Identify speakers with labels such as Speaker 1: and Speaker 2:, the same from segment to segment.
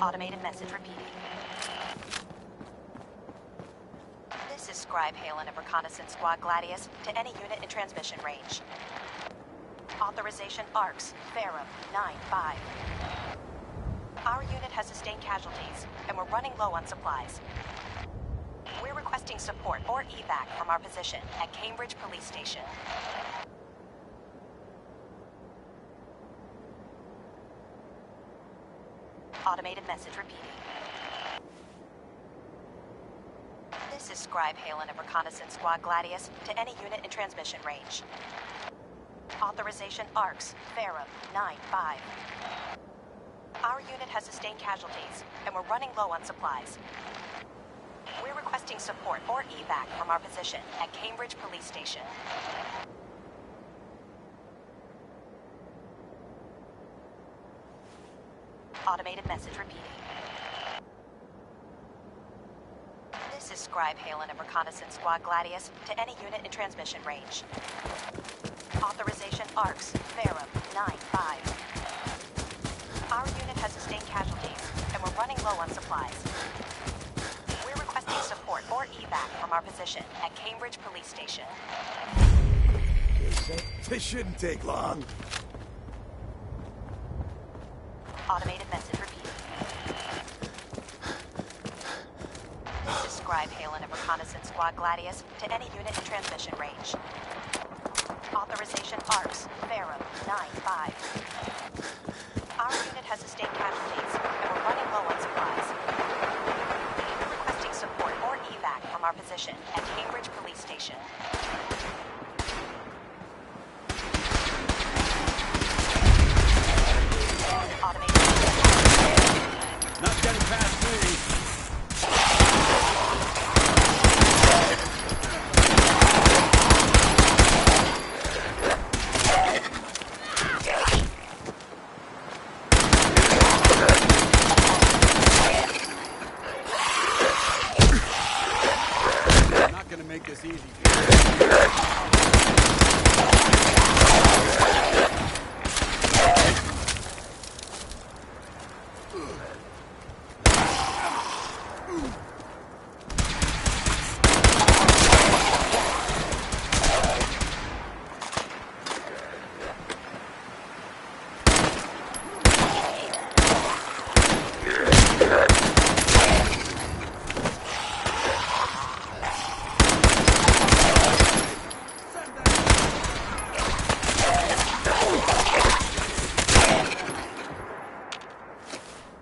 Speaker 1: Automated message repeating. This is Scribe Halen of Reconnaissance Squad Gladius to any unit in transmission range. Authorization ARCS, Ferrum 9-5. Our unit has sustained casualties, and we're running low on supplies. We're requesting support or evac from our position at Cambridge Police Station. Automated message repeating. This is Scribe Halen of Reconnaissance Squad Gladius to any unit in transmission range. Authorization ARCS, Ferrum 9-5. Our unit has sustained casualties, and we're running low on supplies. We're requesting support or evac from our position at Cambridge Police Station. Automated message repeating. This is Scribe Halen of Reconnaissance Squad Gladius to any unit in transmission range. Authorization ARCS, Ferrum 9-5. Our unit has sustained casualties, and we're running low on supplies. We're requesting support or evac from our position at Cambridge Police Station.
Speaker 2: This shouldn't take long.
Speaker 1: Automated message repeating. This is Scribe Halen of Reconnaissance Squad Gladius to any unit in transmission range. Authorization ARCS, Ferrum 9-5. Our unit has sustained casualties, and we're running low on supplies. We're requesting support or evac from our position at Cambridge Police Station. Automated.
Speaker 2: Not getting past me. This easy.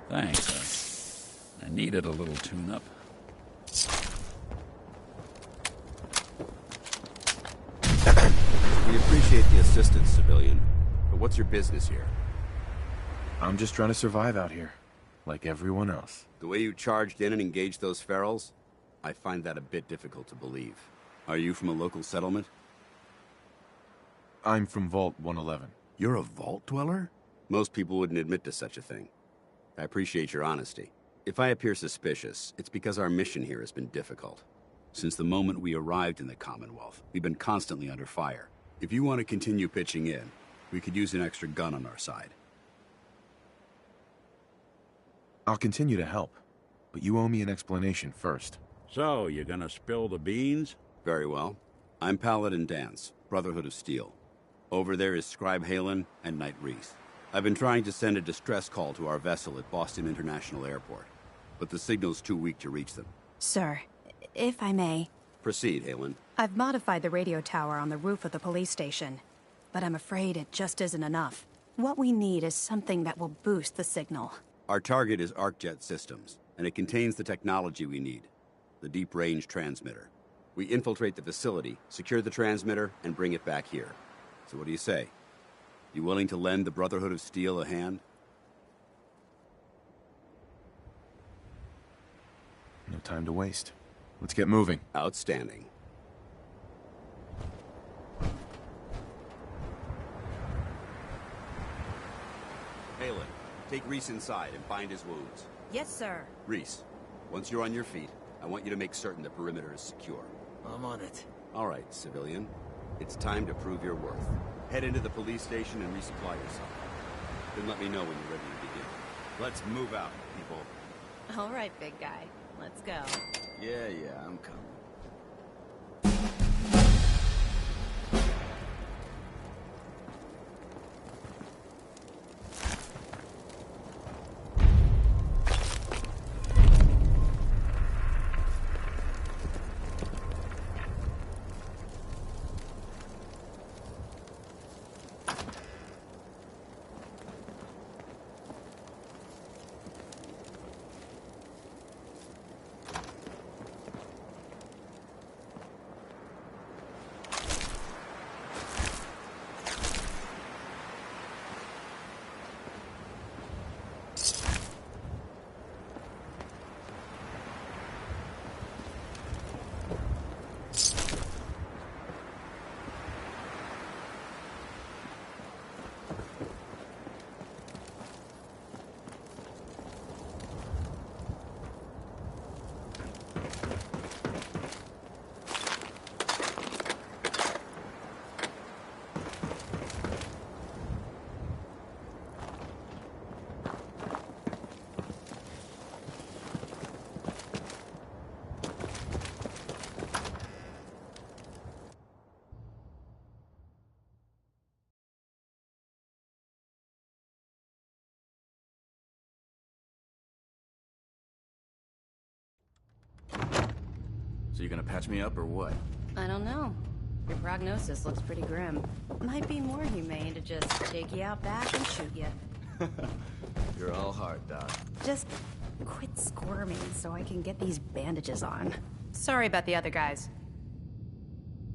Speaker 3: Thanks. I needed a little tune-up.
Speaker 4: We appreciate the assistance, civilian. But what's your business here?
Speaker 5: I'm just trying to survive out here, like everyone else.
Speaker 4: The way you charged in and engaged those ferals, I find that a bit difficult to believe. Are you from a local settlement?
Speaker 5: I'm from Vault 111.
Speaker 4: You're a vault dweller? Most people wouldn't admit to such a thing. I appreciate your honesty. If I appear suspicious, it's because our mission here has been difficult. Since the moment we arrived in the Commonwealth, we've been constantly under fire. If you want to continue pitching in, we could use an extra gun on our side.
Speaker 5: I'll continue to help, but you owe me an explanation first.
Speaker 3: So, you gonna spill the beans?
Speaker 4: Very well. I'm Paladin Dance, Brotherhood of Steel. Over there is Scribe Halen and Knight Reese. I've been trying to send a distress call to our vessel at Boston International Airport, but the signal's too weak to reach them.
Speaker 6: Sir, if I may...
Speaker 4: Proceed, Halen.
Speaker 6: I've modified the radio tower on the roof of the police station, but I'm afraid it just isn't enough. What we need is something that will boost the signal.
Speaker 4: Our target is ArcJet Systems, and it contains the technology we need, the deep-range transmitter. We infiltrate the facility, secure the transmitter, and bring it back here. So what do you say? You willing to lend the Brotherhood of Steel a hand?
Speaker 5: No time to waste. Let's get moving.
Speaker 4: Outstanding. Halen, take Reese inside and bind his wounds.
Speaker 6: Yes, sir.
Speaker 4: Reese, once you're on your feet, I want you to make certain the perimeter is secure.
Speaker 2: I'm on it.
Speaker 4: All right, civilian. It's time to prove your worth. Head into the police station and resupply yourself. Then let me know when you're ready to begin. Let's move out, people.
Speaker 6: All right, big guy. Let's go.
Speaker 4: Yeah, I'm coming.
Speaker 7: So you gonna patch me up or what?
Speaker 6: I don't know. Your prognosis looks pretty grim. Might be more humane to just take you out back and shoot you.
Speaker 7: You're all hard, Doc.
Speaker 6: Just quit squirming so I can get these bandages on. Sorry about the other guys.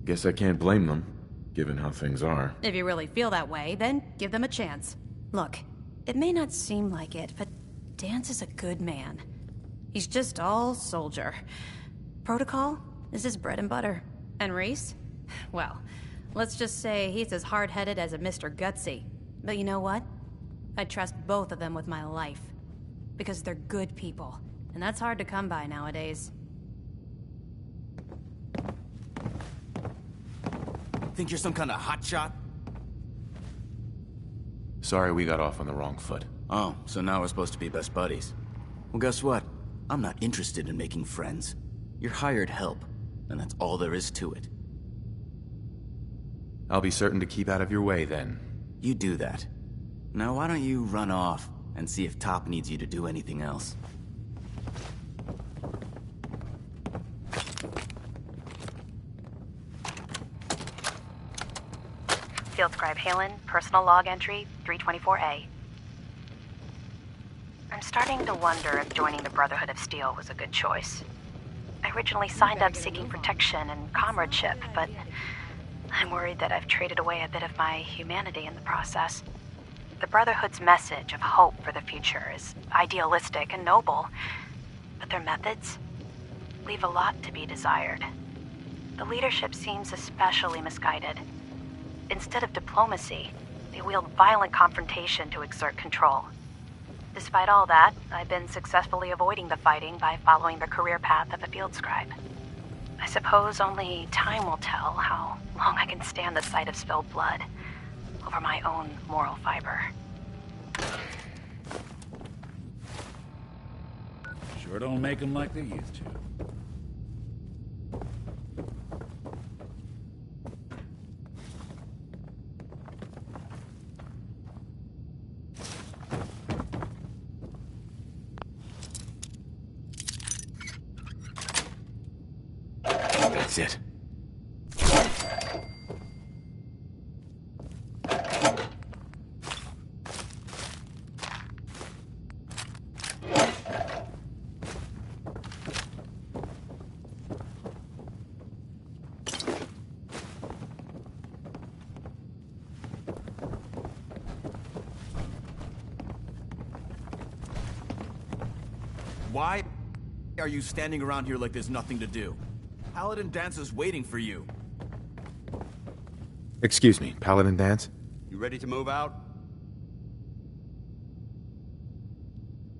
Speaker 5: Guess I can't blame them, given how things are.
Speaker 6: If you really feel that way, then give them a chance. Look, it may not seem like it, but Dance is a good man. He's just all soldier. Protocol is his bread and butter. And Reese? Well, let's just say he's as hard-headed as a Mr. Gutsy. But you know what? I trust both of them with my life. Because they're good people. And that's hard to come by nowadays.
Speaker 7: Think you're some kind of hotshot?
Speaker 5: Sorry we got off on the wrong foot.
Speaker 7: Oh, so now we're supposed to be best buddies. Well, guess what? I'm not interested in making friends. You're hired help, and that's all there is to it.
Speaker 5: I'll be certain to keep out of your way, then.
Speaker 7: You do that. Now why don't you run off and see if Top needs you to do anything else?
Speaker 1: Field Scribe Halen, personal log entry 324A. I'm starting to wonder if joining the Brotherhood of Steel was a good choice. I originally signed up seeking protection and comradeship, but I'm worried that I've traded away a bit of my humanity in the process. The Brotherhood's message of hope for the future is idealistic and noble, but their methods leave a lot to be desired. The leadership seems especially misguided. Instead of diplomacy, they wield violent confrontation to exert control. Despite all that, I've been successfully avoiding the fighting by following the career path of a field scribe. I suppose only time will tell how long I can stand the sight of spilled blood over my own moral fiber.
Speaker 3: Sure don't make them like they used to.
Speaker 7: That's it. Why are you standing around here like there's nothing to do? Paladin Dance is waiting for you.
Speaker 5: Excuse me, Paladin Dance?
Speaker 4: You ready to move out?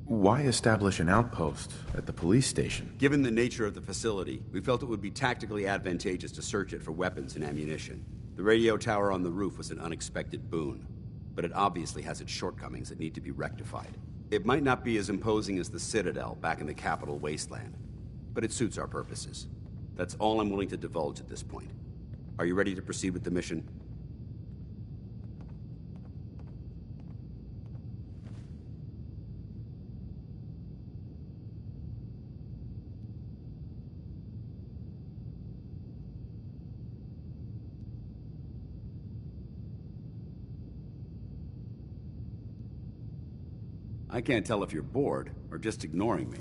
Speaker 5: Why establish an outpost at the police station?
Speaker 4: Given the nature of the facility, we felt it would be tactically advantageous to search it for weapons and ammunition. The radio tower on the roof was an unexpected boon, but it obviously has its shortcomings that need to be rectified. It might not be as imposing as the Citadel back in the capital wasteland, but it suits our purposes. That's all I'm willing to divulge at this point. Are you ready to proceed with the mission? I can't tell if you're bored or just ignoring me.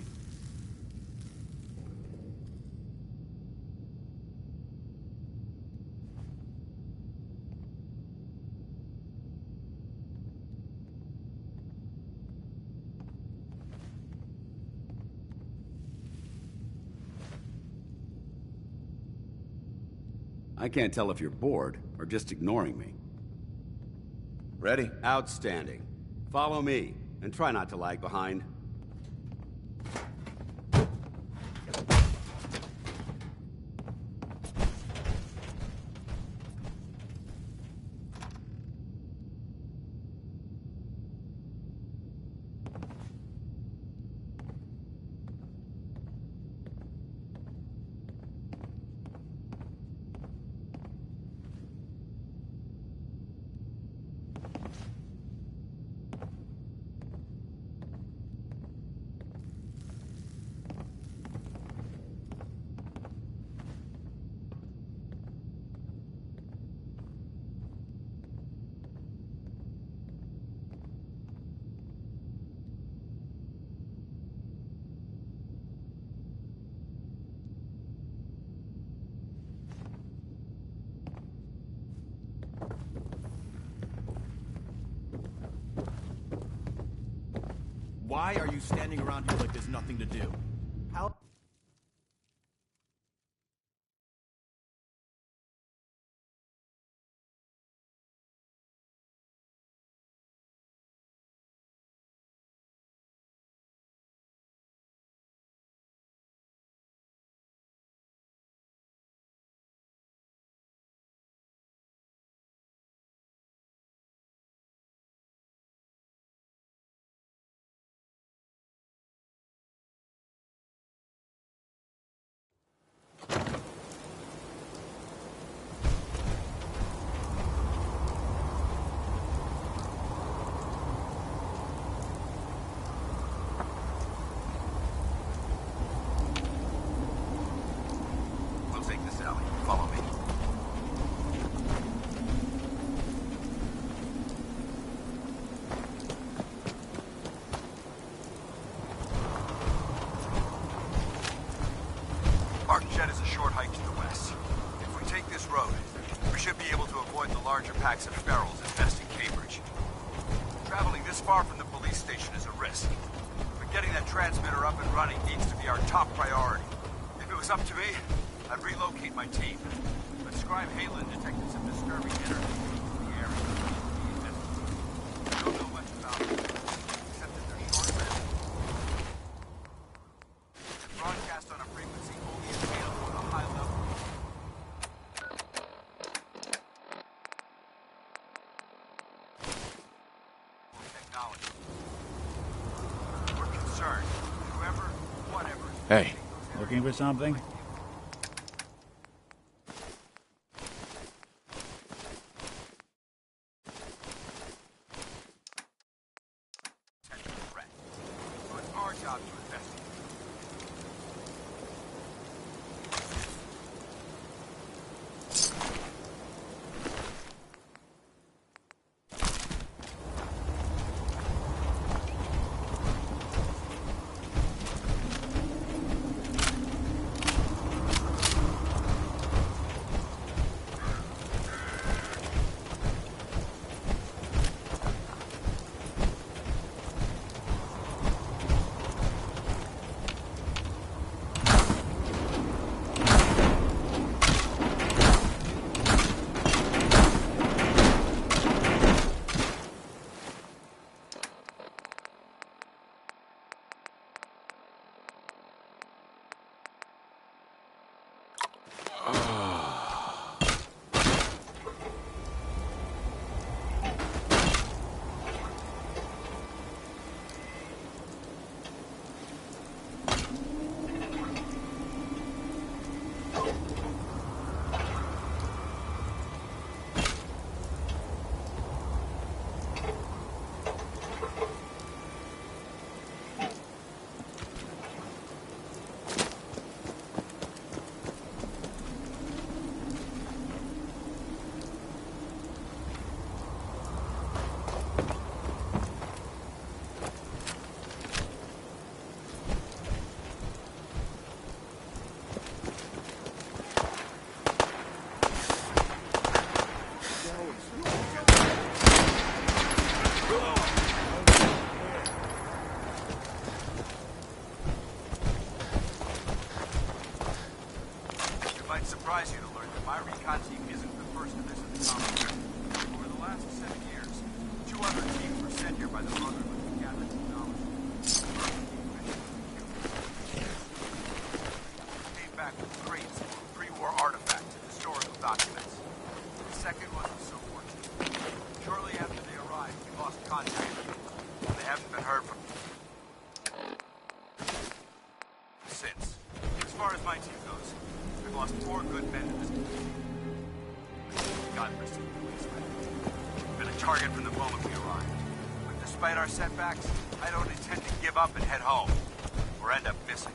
Speaker 4: I can't tell if you're bored or just ignoring me.
Speaker 5: Ready?
Speaker 4: Outstanding. Follow me, and try not to lag behind.
Speaker 2: Why are you standing around here like there's nothing to do? How?
Speaker 4: We'll take this alley. Follow me.
Speaker 8: Arcjet is a short hike to the west. If we take this road, we should be able to avoid the larger packs of ferals infesting Cambridge. Traveling this far from the police station is a risk, but getting that transmitter up and running needs to be our top priority. If it was up to me, I'd relocate my team. But Scribe Halen detected some disturbing energy in the area. I don't know much about them, except that they're short-lived. They broadcast on a frequency only attainable at a high level. Technology. We're concerned. Whoever, whatever.
Speaker 5: Hey,
Speaker 3: Looking for something?
Speaker 8: Potential threat. So it's our job to investigate. surprise you to learn that my recon team isn't the first to visit the Commonwealth. Over the last 7 years, 2 other teams were sent here by the Brotherhood to gather some knowledge. Came back with crates full of pre-war artifacts and historical documents. The second wasn't so fortunate. Shortly after they arrived, we lost contact with them. They haven't been heard from since. As far as my team goes, we've lost 4 good men in this movie. God rest him, policeman. We've been a target from the moment we arrived. But despite our setbacks, I don't intend to give up and head home, or end up missing.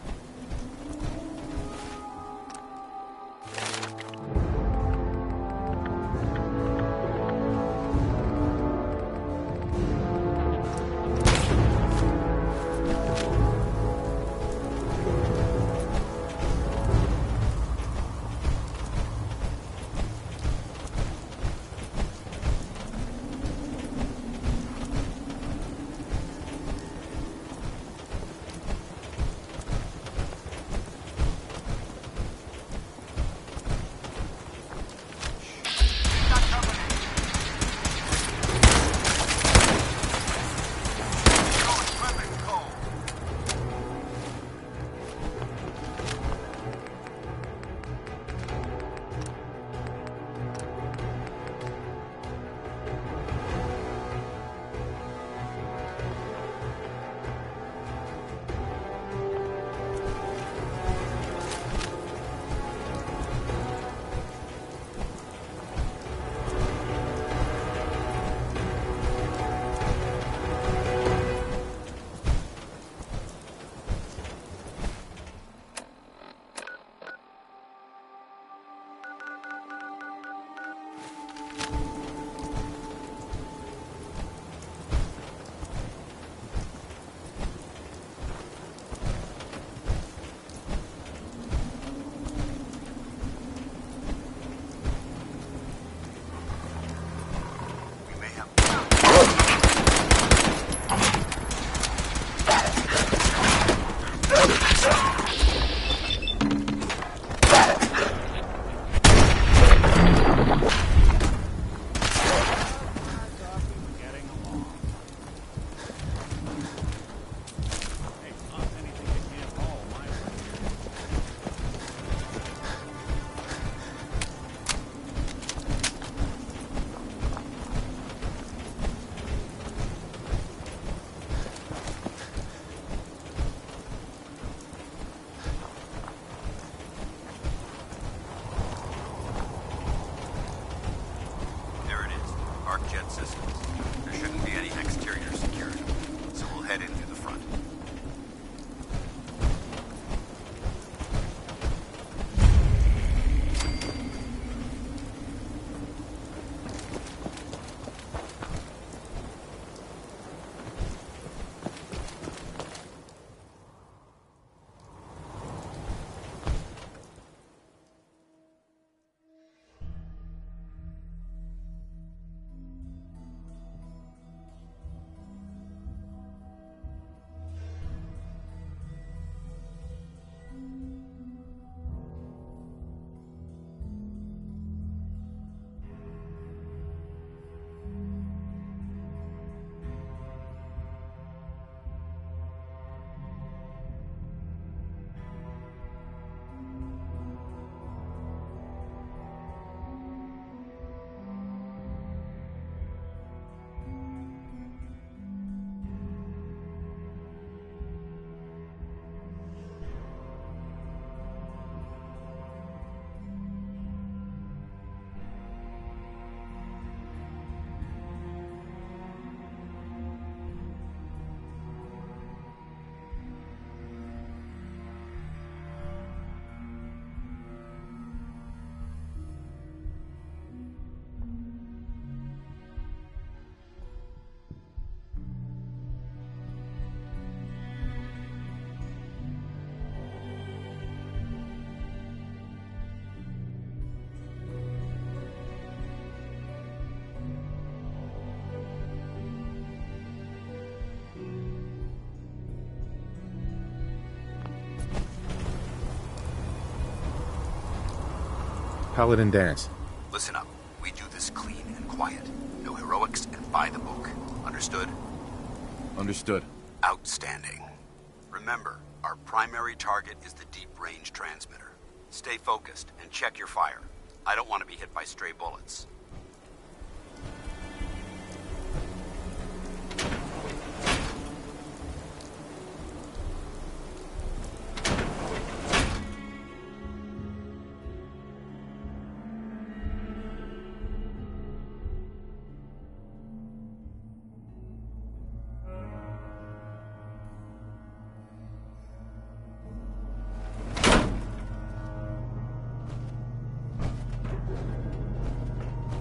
Speaker 5: Paladin Dance.
Speaker 4: Listen up. We do this clean and quiet. No heroics and by the book. Understood?
Speaker 5: Understood.
Speaker 4: Outstanding. Remember, our primary target is the deep-range transmitter. Stay focused and check your fire. I don't want to be hit by stray bullets.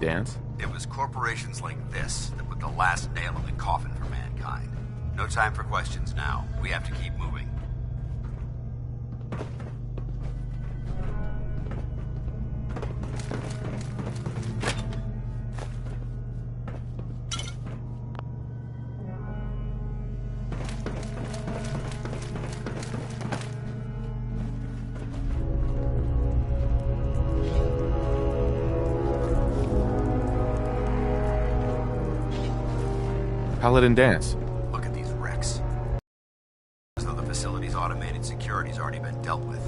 Speaker 5: Dance?
Speaker 4: It was corporations like this that put the last nail in the coffin for mankind. No time for questions now. We have to keep moving.
Speaker 5: Paladin Dance.
Speaker 4: Look at these wrecks. As though the facility's automated security's already been dealt with.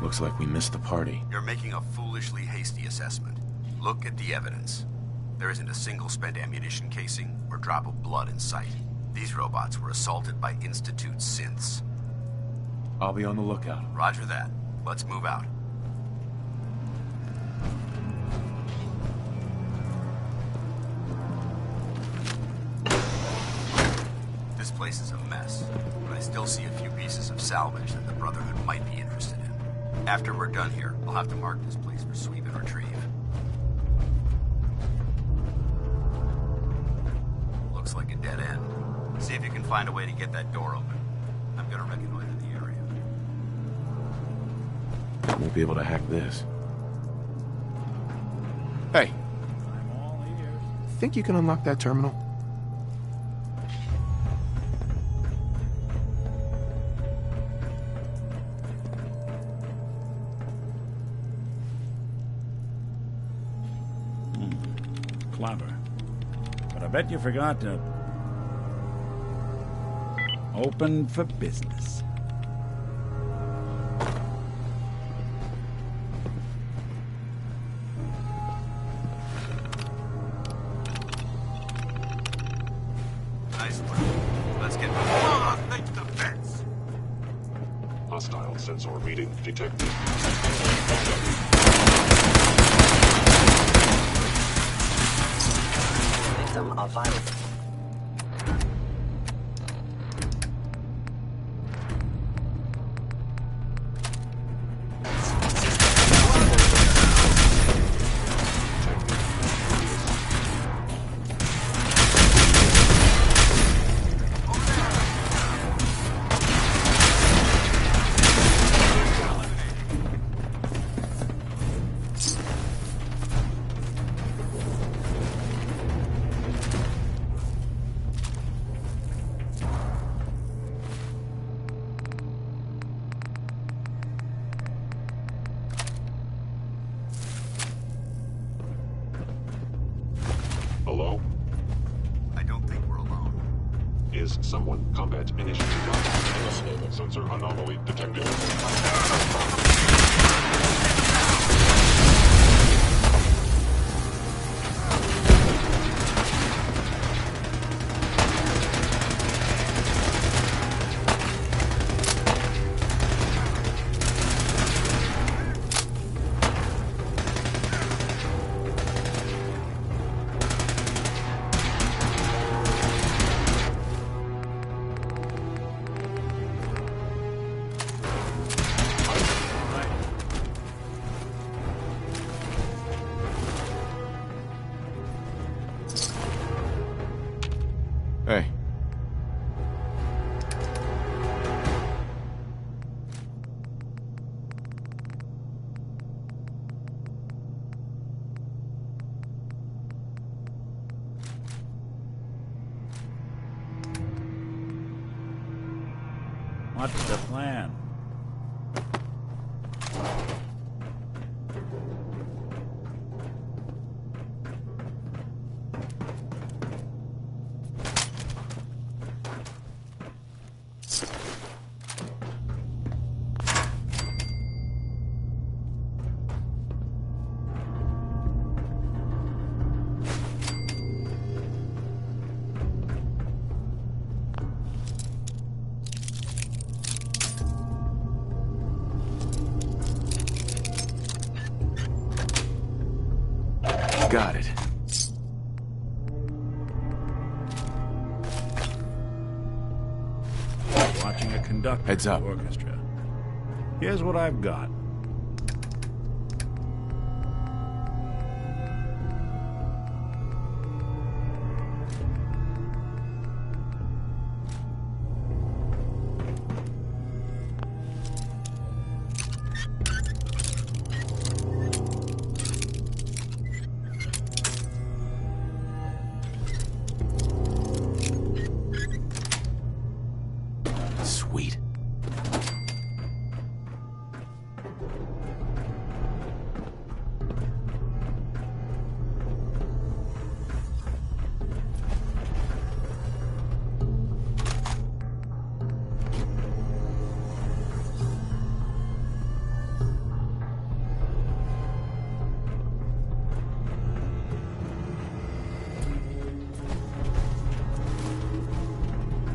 Speaker 5: Looks like we missed the party.
Speaker 4: You're making a foolishly hasty assessment. Look at the evidence. There isn't a single spent ammunition casing or drop of blood in sight. These robots were assaulted by Institute synths.
Speaker 5: I'll be on the lookout.
Speaker 4: Roger that. Let's move out. This place is a mess, but I still see a few pieces of salvage that the Brotherhood might be interested in. After we're done here, I'll have to mark this place for sweep and retrieve. Looks like a dead end. See if you can find a way to get that door open. I'm gonna reconnoiter the area.
Speaker 5: Won't be able to hack this. Hey,
Speaker 3: I'm all ears.
Speaker 5: think you can unlock that terminal?
Speaker 3: Clever. But I bet you forgot to... open for business.
Speaker 4: Nice work. Let's get moving. Think the fence.
Speaker 9: Hostile sensor reading detected.
Speaker 10: Victim of violence.
Speaker 9: Hello?
Speaker 4: I don't think we're alone.
Speaker 9: Is someone combat initiative?
Speaker 10: Initiated.
Speaker 9: Sensor anomaly detected.
Speaker 5: Hey.
Speaker 3: What's the plan?
Speaker 5: Got it.
Speaker 3: Watching a conductor
Speaker 5: Heads up.
Speaker 3: orchestra. Here's what I've got.
Speaker 5: Sweet.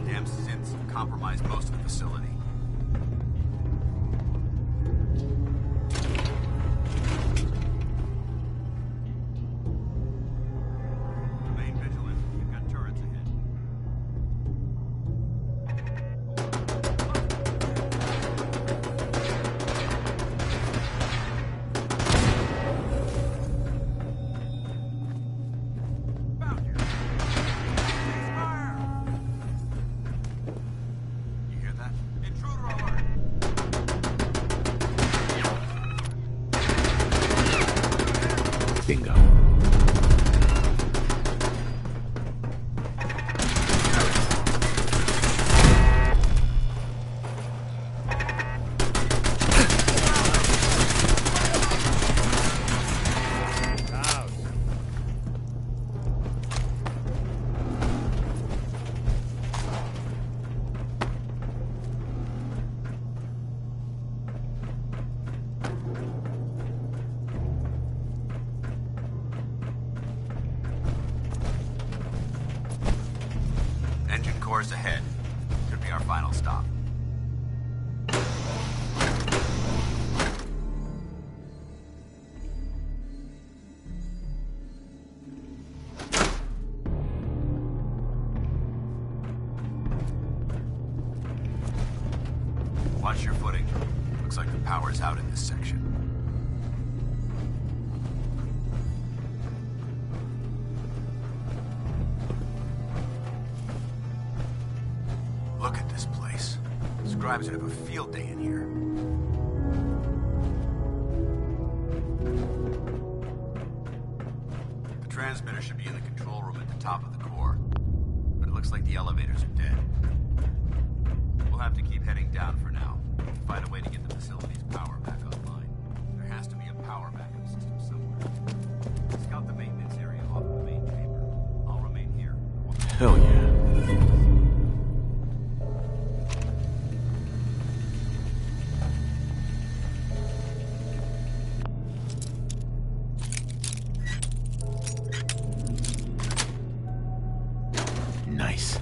Speaker 4: Dam synths have compromised most of the facility. Remain vigilant. You've got turrets ahead. Found you. Ceasefire! You hear that? Intruder alert!
Speaker 5: Bingo.
Speaker 4: Engine cores ahead. Could be our final stop. Watch your footing. Looks like the power's out in this section. Look at this place. Scribes would have a field day in here. The transmitter should be in the control room at the top of the core. But it looks like the elevators are dead. We'll have to keep heading down for now. Find a way to get the facility's power back online. There has to be a power backup system somewhere. Scout the maintenance area off of the main chamber. I'll remain here.
Speaker 5: Hell yeah. Nice.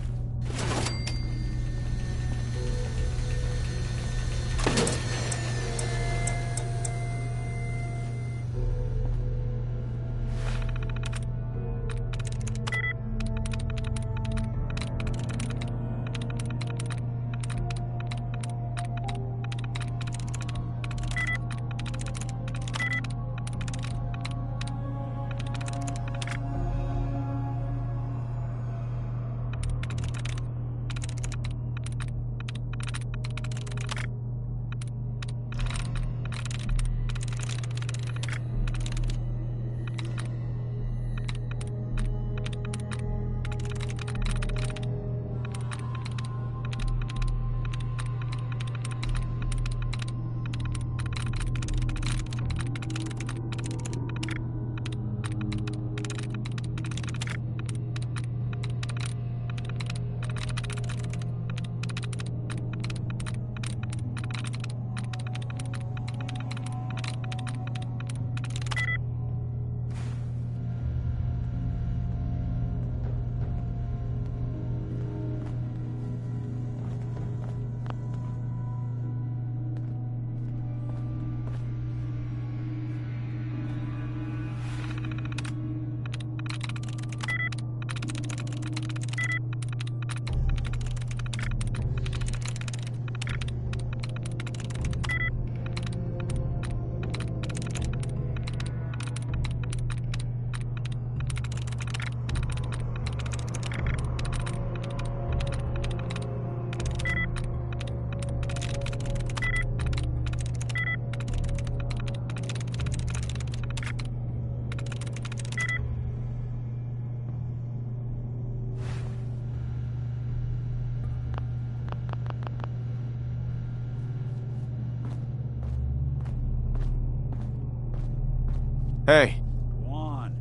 Speaker 5: Hey.
Speaker 3: Go on.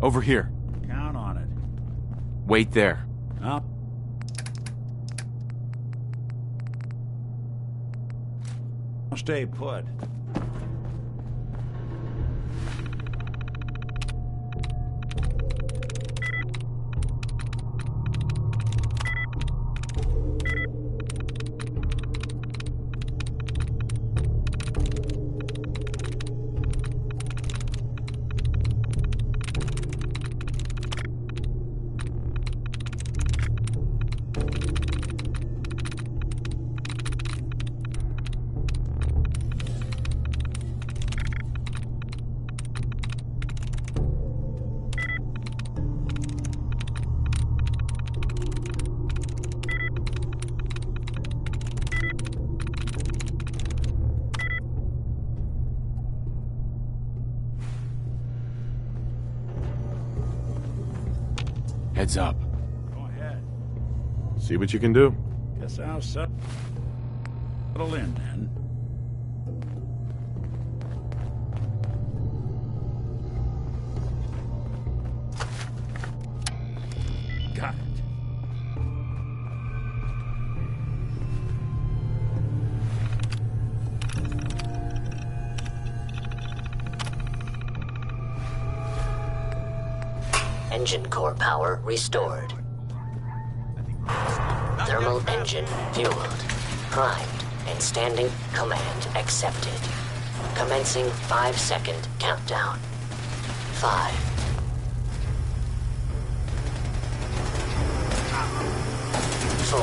Speaker 5: Over here.
Speaker 3: Count on it.
Speaker 5: Wait there.
Speaker 3: Up. Stay put.
Speaker 5: Heads up.
Speaker 3: Go ahead.
Speaker 5: See what you can do.
Speaker 3: Guess I'll settle in then. Got it.
Speaker 10: Engine core power restored. Thermal engine fueled. Primed and standing command accepted. Commencing 5-second countdown. 5. 4.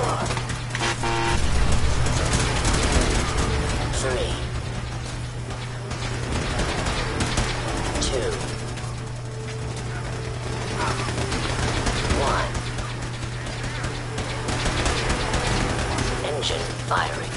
Speaker 10: 3. 2. 1. Engine firing.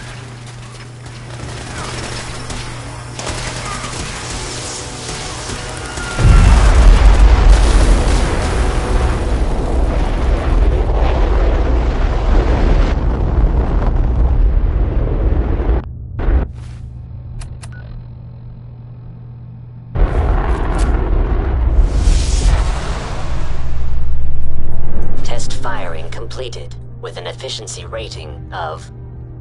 Speaker 10: Test firing completed with an efficiency rating of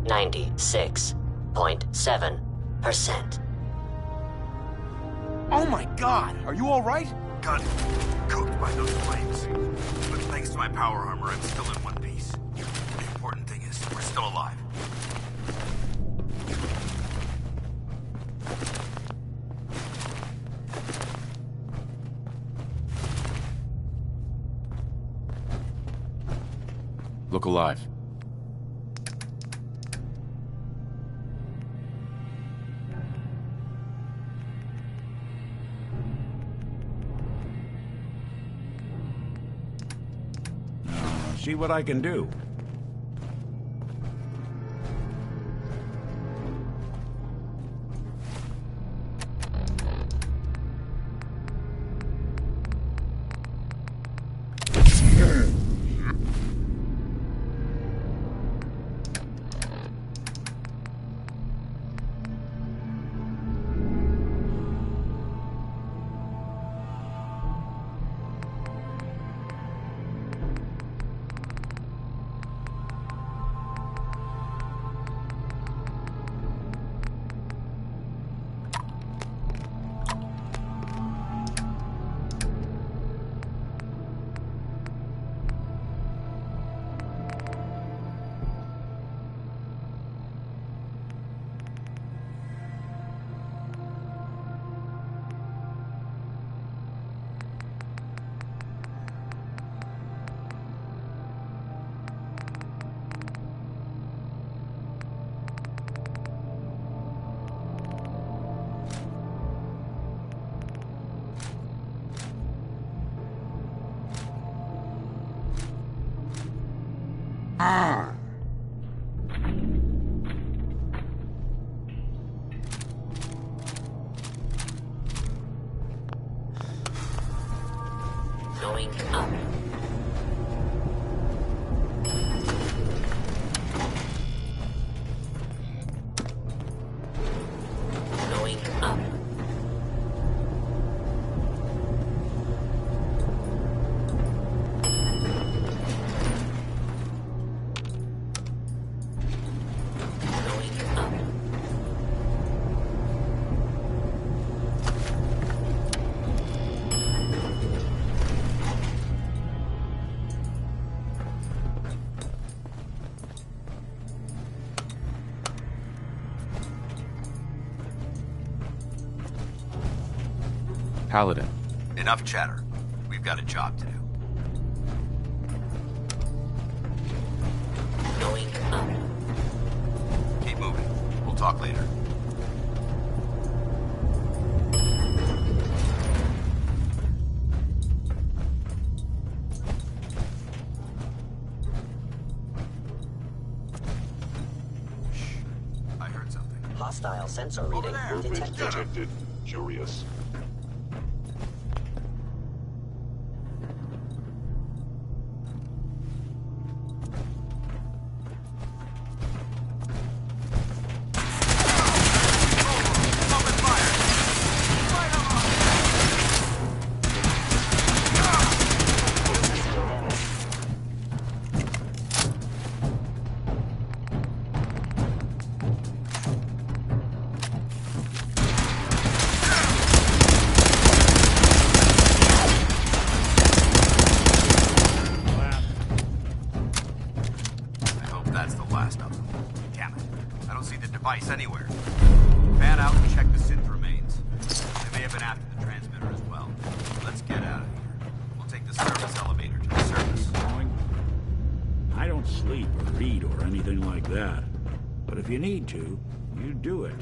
Speaker 10: 96.7%.
Speaker 8: Oh my god! Are you alright? Got cooked by those flames. But thanks to my power armor, I'm still in one piece. The important thing is, we're still alive.
Speaker 5: Look alive.
Speaker 3: See what I can do.
Speaker 10: Going up.
Speaker 5: Paladin.
Speaker 4: Enough chatter. We've got a job to do.
Speaker 10: Going up.
Speaker 4: Keep moving. We'll talk later. Shh. I heard something.
Speaker 10: Hostile sensor reading
Speaker 9: Movement
Speaker 10: detected.
Speaker 9: detected. Curious.
Speaker 4: Anywhere. Fan out and check the synth remains. They may have been after the transmitter as well. Let's get out of here. We'll take the service elevator to the surface.
Speaker 3: Going? I don't sleep or read or anything like that. But if you need to, you do it.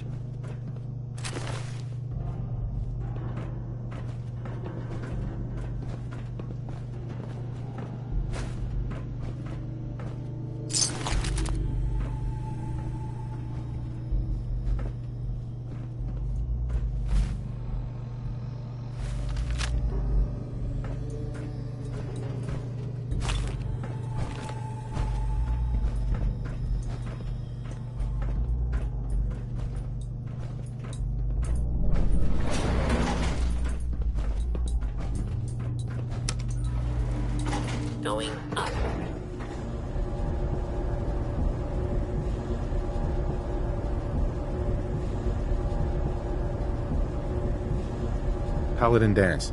Speaker 10: Going up.
Speaker 5: Paladin dance.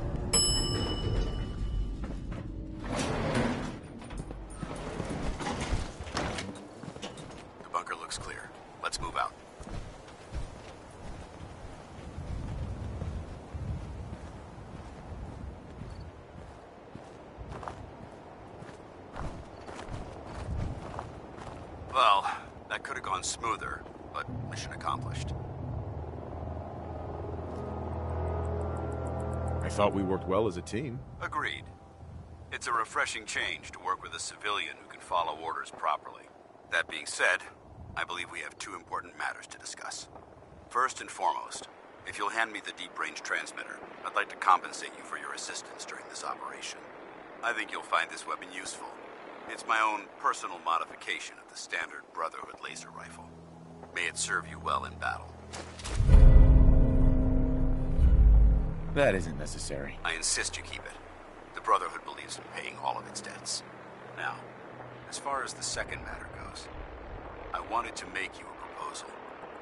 Speaker 4: The bunker looks clear. Let's move out. Well, that could have gone smoother, but mission accomplished.
Speaker 5: I thought we worked well as a team.
Speaker 4: Agreed. It's a refreshing change to work with a civilian who can follow orders properly. That being said, I believe we have two important matters to discuss. First and foremost, if you'll hand me the deep-range transmitter, I'd like to compensate you for your assistance during this operation. I think you'll find this weapon useful. It's my own personal modification of the standard Brotherhood laser rifle. May it serve you well in battle.
Speaker 5: That isn't necessary.
Speaker 4: I insist you keep it. The Brotherhood believes in paying all of its debts. Now, as far as the second matter goes, I wanted to make you a proposal.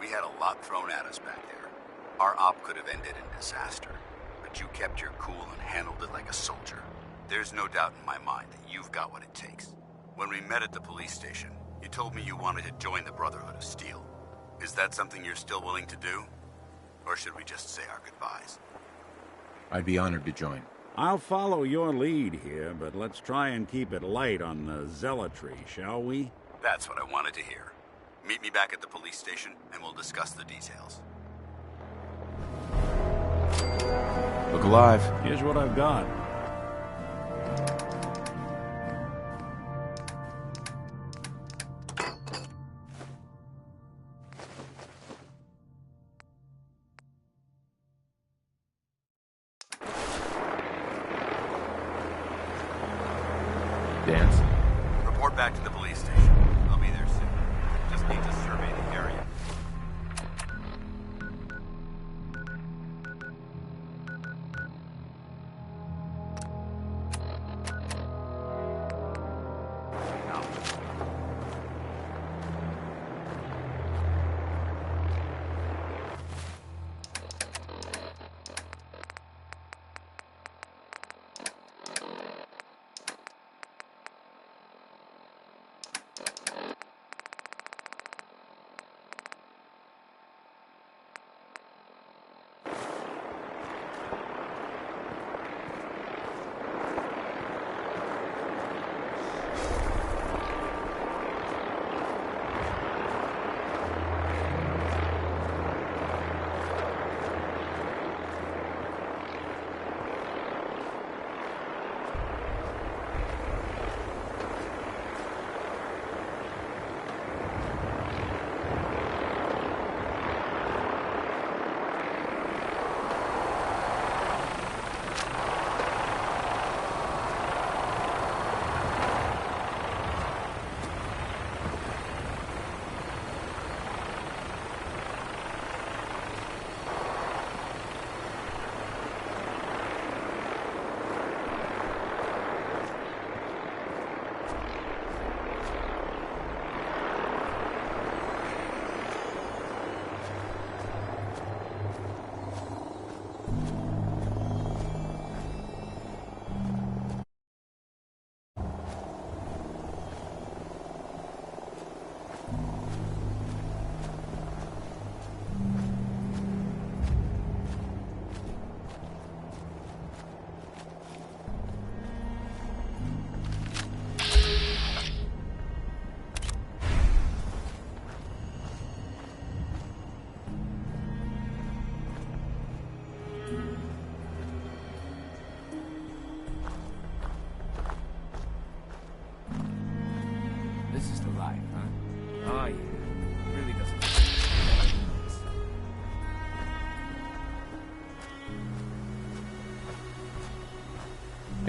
Speaker 4: We had a lot thrown at us back there. Our op could have ended in disaster, but you kept your cool and handled it like a soldier. There's no doubt in my mind that you've got what it takes. When we met at the police station, you told me you wanted to join the Brotherhood of Steel. Is that something you're still willing to do? Or should we just say our goodbyes?
Speaker 5: I'd be honored to join.
Speaker 3: I'll follow your lead here, but let's try and keep it light on the zealotry, shall we?
Speaker 4: That's what I wanted to hear. Meet me back at the police station, and we'll discuss the details.
Speaker 5: Look alive.
Speaker 3: Here's what I've got.
Speaker 5: Dance.
Speaker 4: Report back to the police station. I'll be there soon. Just need to survey the area. Now.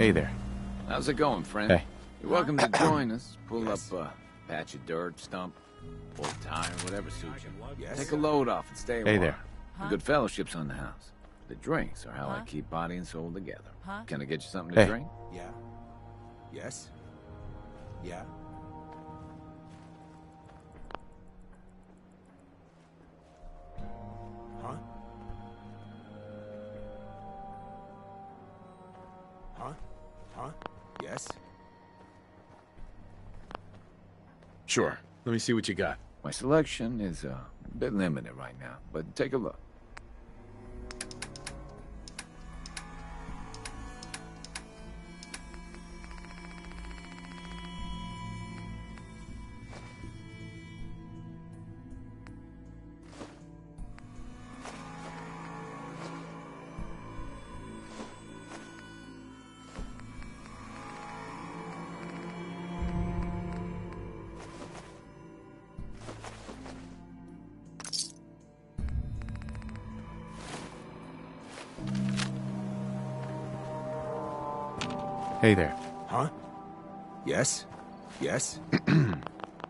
Speaker 5: Hey there.
Speaker 11: How's it going, friend?
Speaker 5: Hey.
Speaker 11: You're welcome to join us. Pull up a patch of dirt, stump, old tire, whatever suits you. Take a load off and stay a while.
Speaker 5: Hey there.
Speaker 11: The good fellowship's on the house. The drinks are how I keep body and soul together. Can I get you something to drink?
Speaker 2: Yeah. Yes. Yeah. Huh? Huh? Huh? Yes.
Speaker 5: Sure. Let me see what you got.
Speaker 11: My selection is a bit limited right now, but take a look.
Speaker 5: Hey there.
Speaker 2: Huh? Yes. Yes.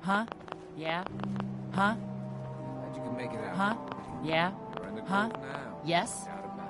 Speaker 12: Huh? Yeah? Huh?
Speaker 11: Glad you can make it out.
Speaker 12: Huh? Yeah?
Speaker 11: You're in the
Speaker 12: Huh?
Speaker 11: groove now.
Speaker 12: Yes?
Speaker 11: Got it back.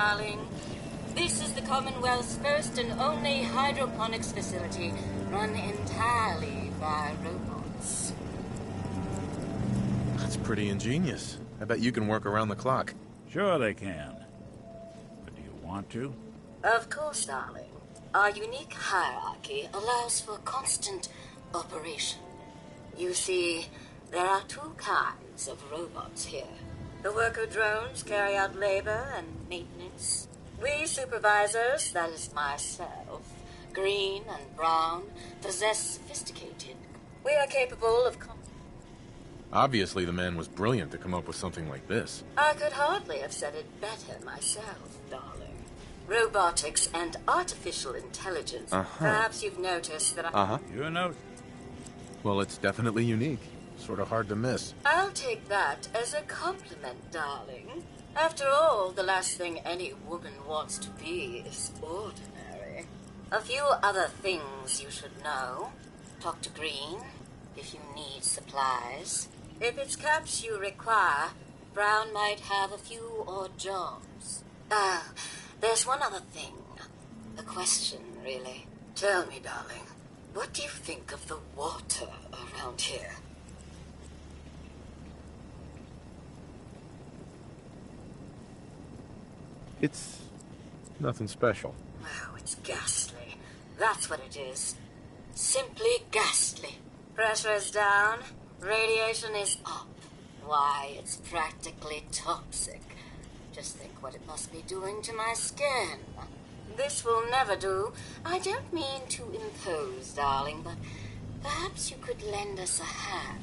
Speaker 13: darling. This is the Commonwealth's first and only hydroponics facility run entirely by robots.
Speaker 5: That's pretty ingenious. I bet you can work around the clock.
Speaker 3: Sure they can. But do you want to?
Speaker 13: Of course, darling. Our unique hierarchy allows for constant operation. You see, there are two kinds of robots here. The worker drones carry out labor and maintenance. We supervisors, that is myself, green and brown, possess sophisticated. We are capable of...
Speaker 5: Obviously, the man was brilliant to come up with something like this.
Speaker 13: I could hardly have said it better myself, darling. Robotics and artificial intelligence. Perhaps you've noticed that I...
Speaker 3: You know...
Speaker 5: Well, it's definitely unique. Sort of hard to miss.
Speaker 13: I'll take that as a compliment, darling. After all, the last thing any woman wants to be is ordinary. A few other things you should know. Talk to Green if you need supplies. If it's caps you require, Brown might have a few odd jobs. There's one other thing. A question, really. Tell me, darling, what do you think of the water around here?
Speaker 5: It's nothing special.
Speaker 13: Oh, it's ghastly. That's what it is. Simply ghastly. Pressure is down. Radiation is up. Why, it's practically toxic. Just think what it must be doing to my skin. This will never do. I don't mean to impose, darling, but perhaps you could lend us a hand.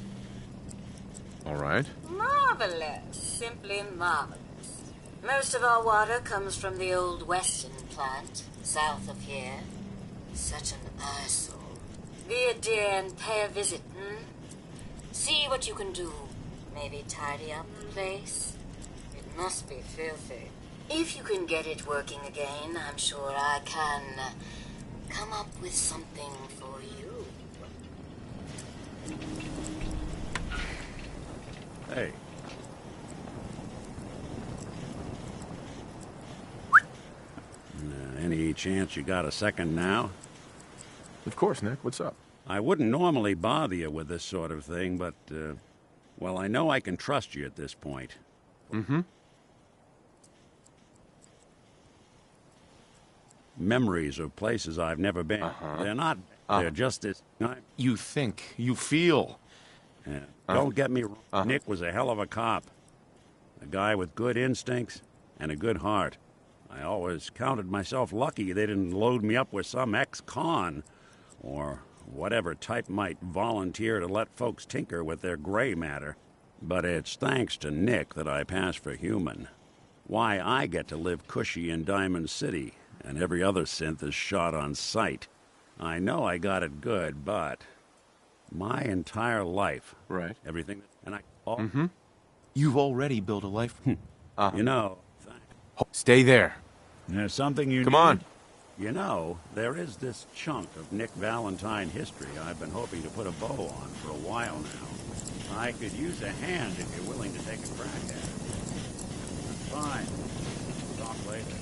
Speaker 5: All right.
Speaker 13: Marvelous. Simply marvelous. Most of our water comes from the old Western plant, south of here. Such an eyesore. Be a dear and pay a visit, See what you can do. Maybe tidy up the place. It must be filthy. If you can get it working again, I'm sure I can come up with something for you.
Speaker 3: Hey. Any chance you got a second now?
Speaker 5: Of course, Nick. What's up?
Speaker 3: I wouldn't normally bother you with this sort of thing, but, well, I know I can trust you at this point. Memories of places I've never been. They're not, they're just as...
Speaker 5: You think, you feel.
Speaker 3: Yeah. Don't get me wrong, Nick was a hell of a cop. A guy with good instincts and a good heart. I always counted myself lucky they didn't load me up with some ex-con, or whatever type might volunteer to let folks tinker with their gray matter. But it's thanks to Nick that I pass for human. Why I get to live cushy in Diamond City, and every other synth is shot on sight. I know I got it good, but my entire life,
Speaker 5: right?
Speaker 3: Everything, and I...
Speaker 5: You've already built a life.
Speaker 3: You know...
Speaker 5: Stay there.
Speaker 3: There's something you
Speaker 5: Come
Speaker 3: need?
Speaker 5: on.
Speaker 3: You know, there is this chunk of Nick Valentine history I've been hoping to put a bow on for a while now. I could use a hand if you're willing to take a crack at it. Fine. Talk later.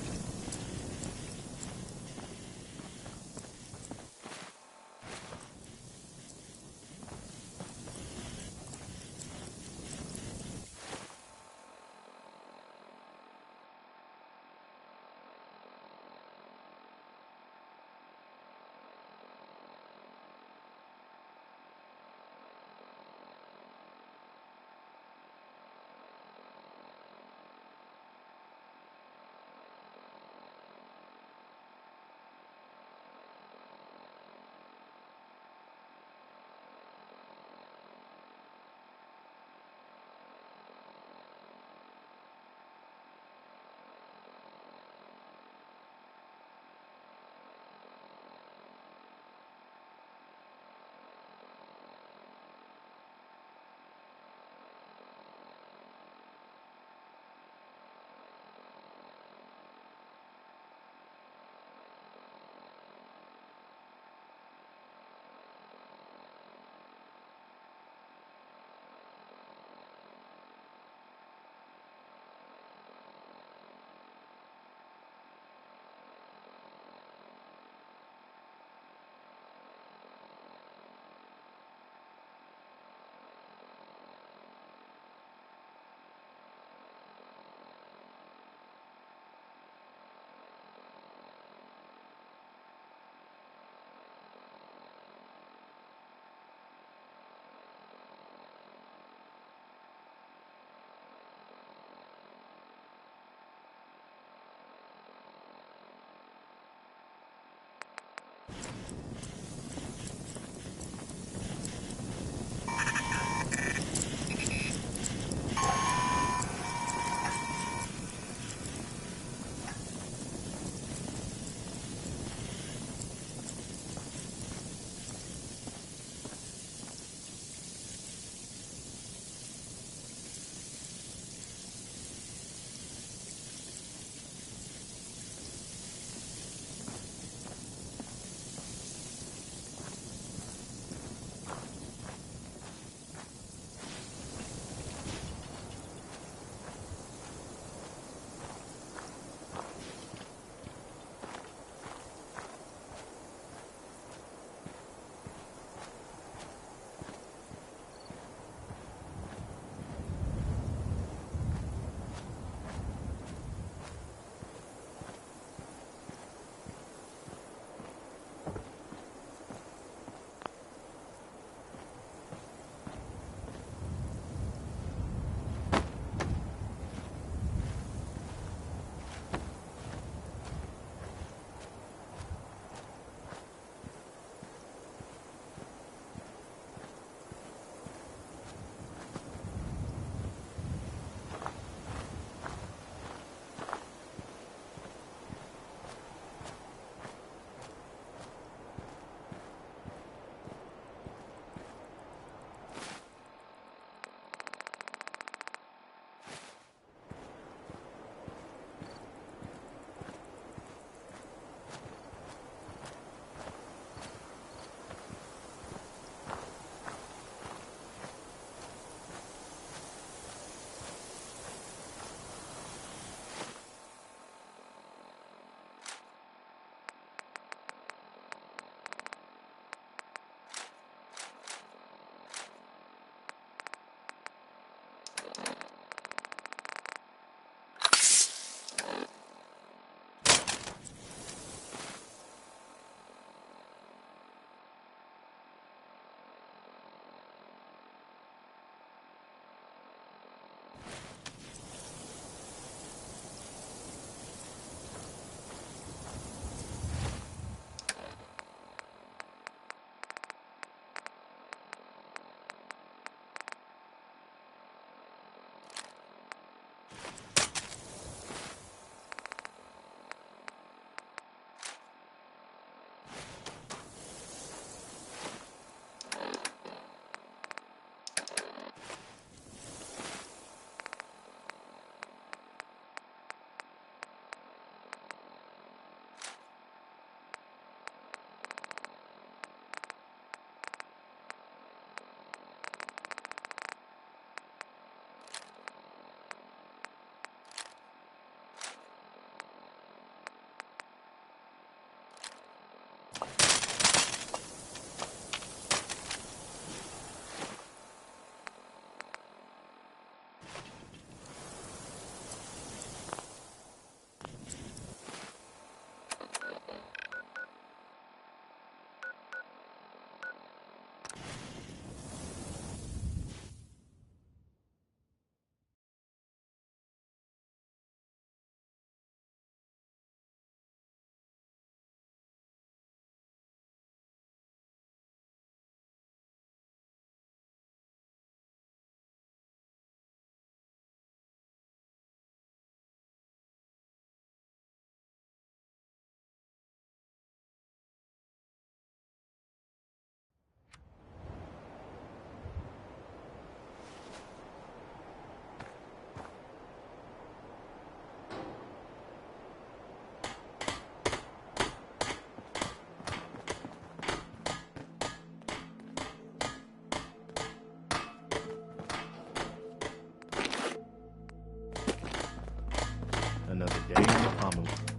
Speaker 14: Another day in the Commonwealth.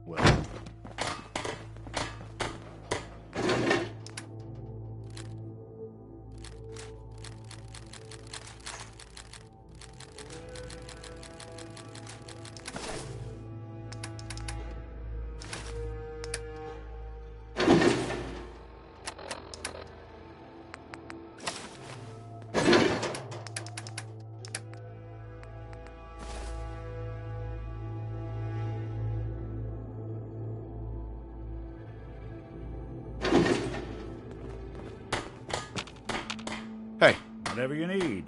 Speaker 14: Well.
Speaker 5: Hey.
Speaker 3: Whatever you need.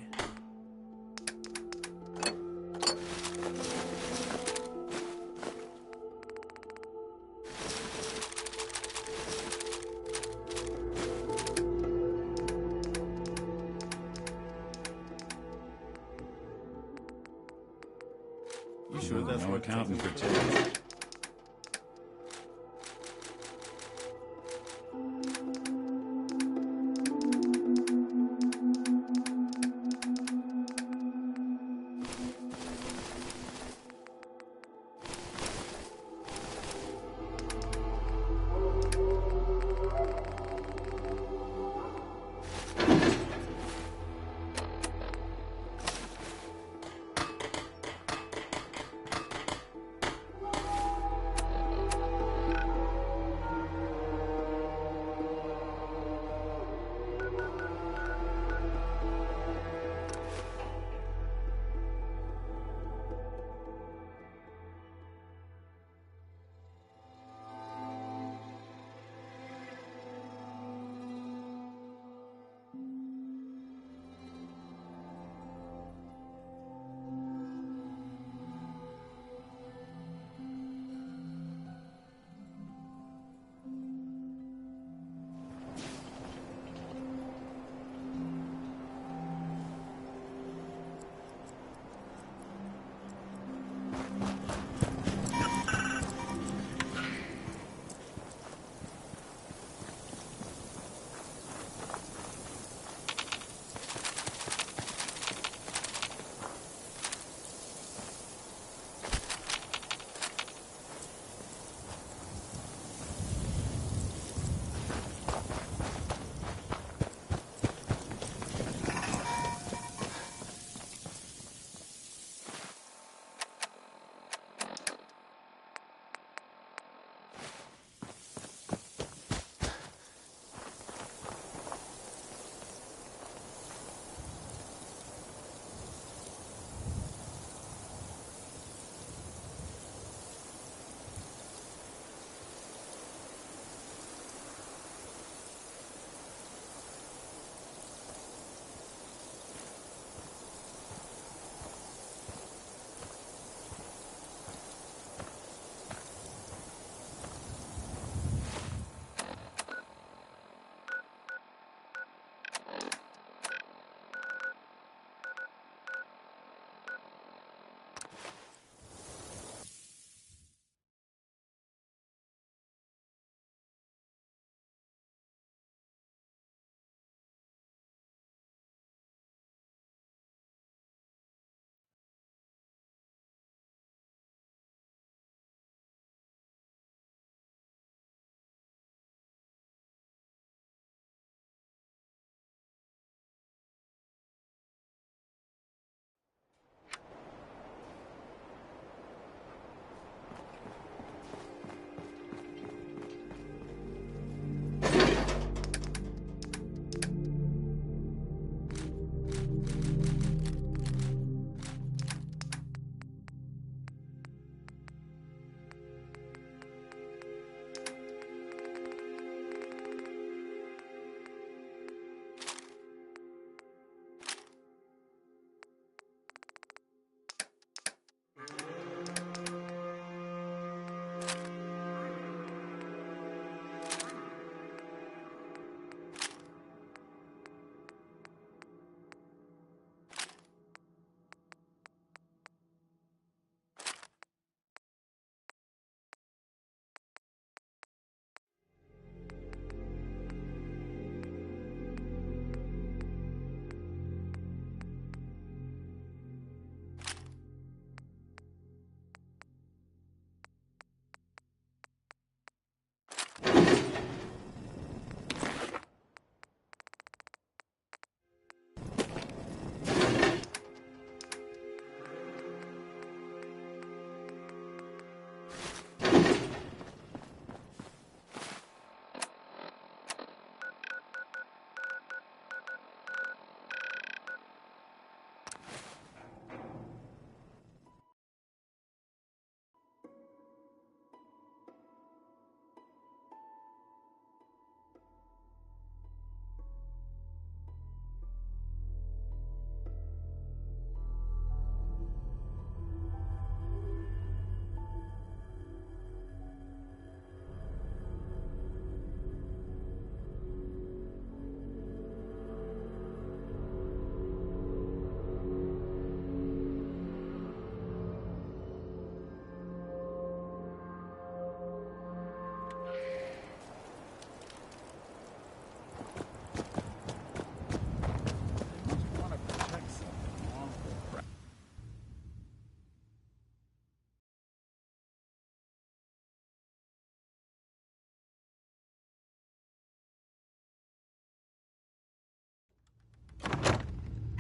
Speaker 2: You sure that's
Speaker 3: No
Speaker 2: what
Speaker 3: accounting for
Speaker 2: taking
Speaker 3: tips.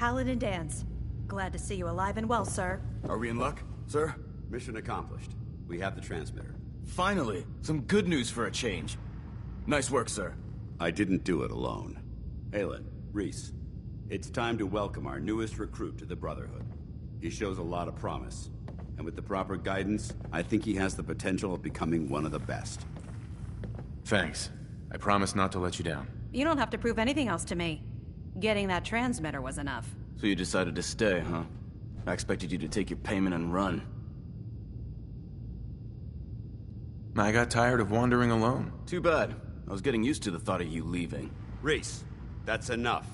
Speaker 6: Paladin Dance. Glad to see you alive and well, sir.
Speaker 8: Are we in luck, sir?
Speaker 4: Mission accomplished. We have the transmitter.
Speaker 8: Finally, some good news for a change. Nice work, sir.
Speaker 4: I didn't do it alone. Aelin, Reese, it's time to welcome our newest recruit to the Brotherhood. He shows a lot of promise, and with the proper guidance, I think he has the potential of becoming one of the best.
Speaker 5: Thanks. I promise not to let you down.
Speaker 6: You don't have to prove anything else to me. Getting that transmitter was enough.
Speaker 7: So you decided to stay, huh? I expected you to take your payment and run.
Speaker 5: I got tired of wandering alone.
Speaker 7: Too bad. I was getting used to the thought of you leaving.
Speaker 4: Reese, that's enough.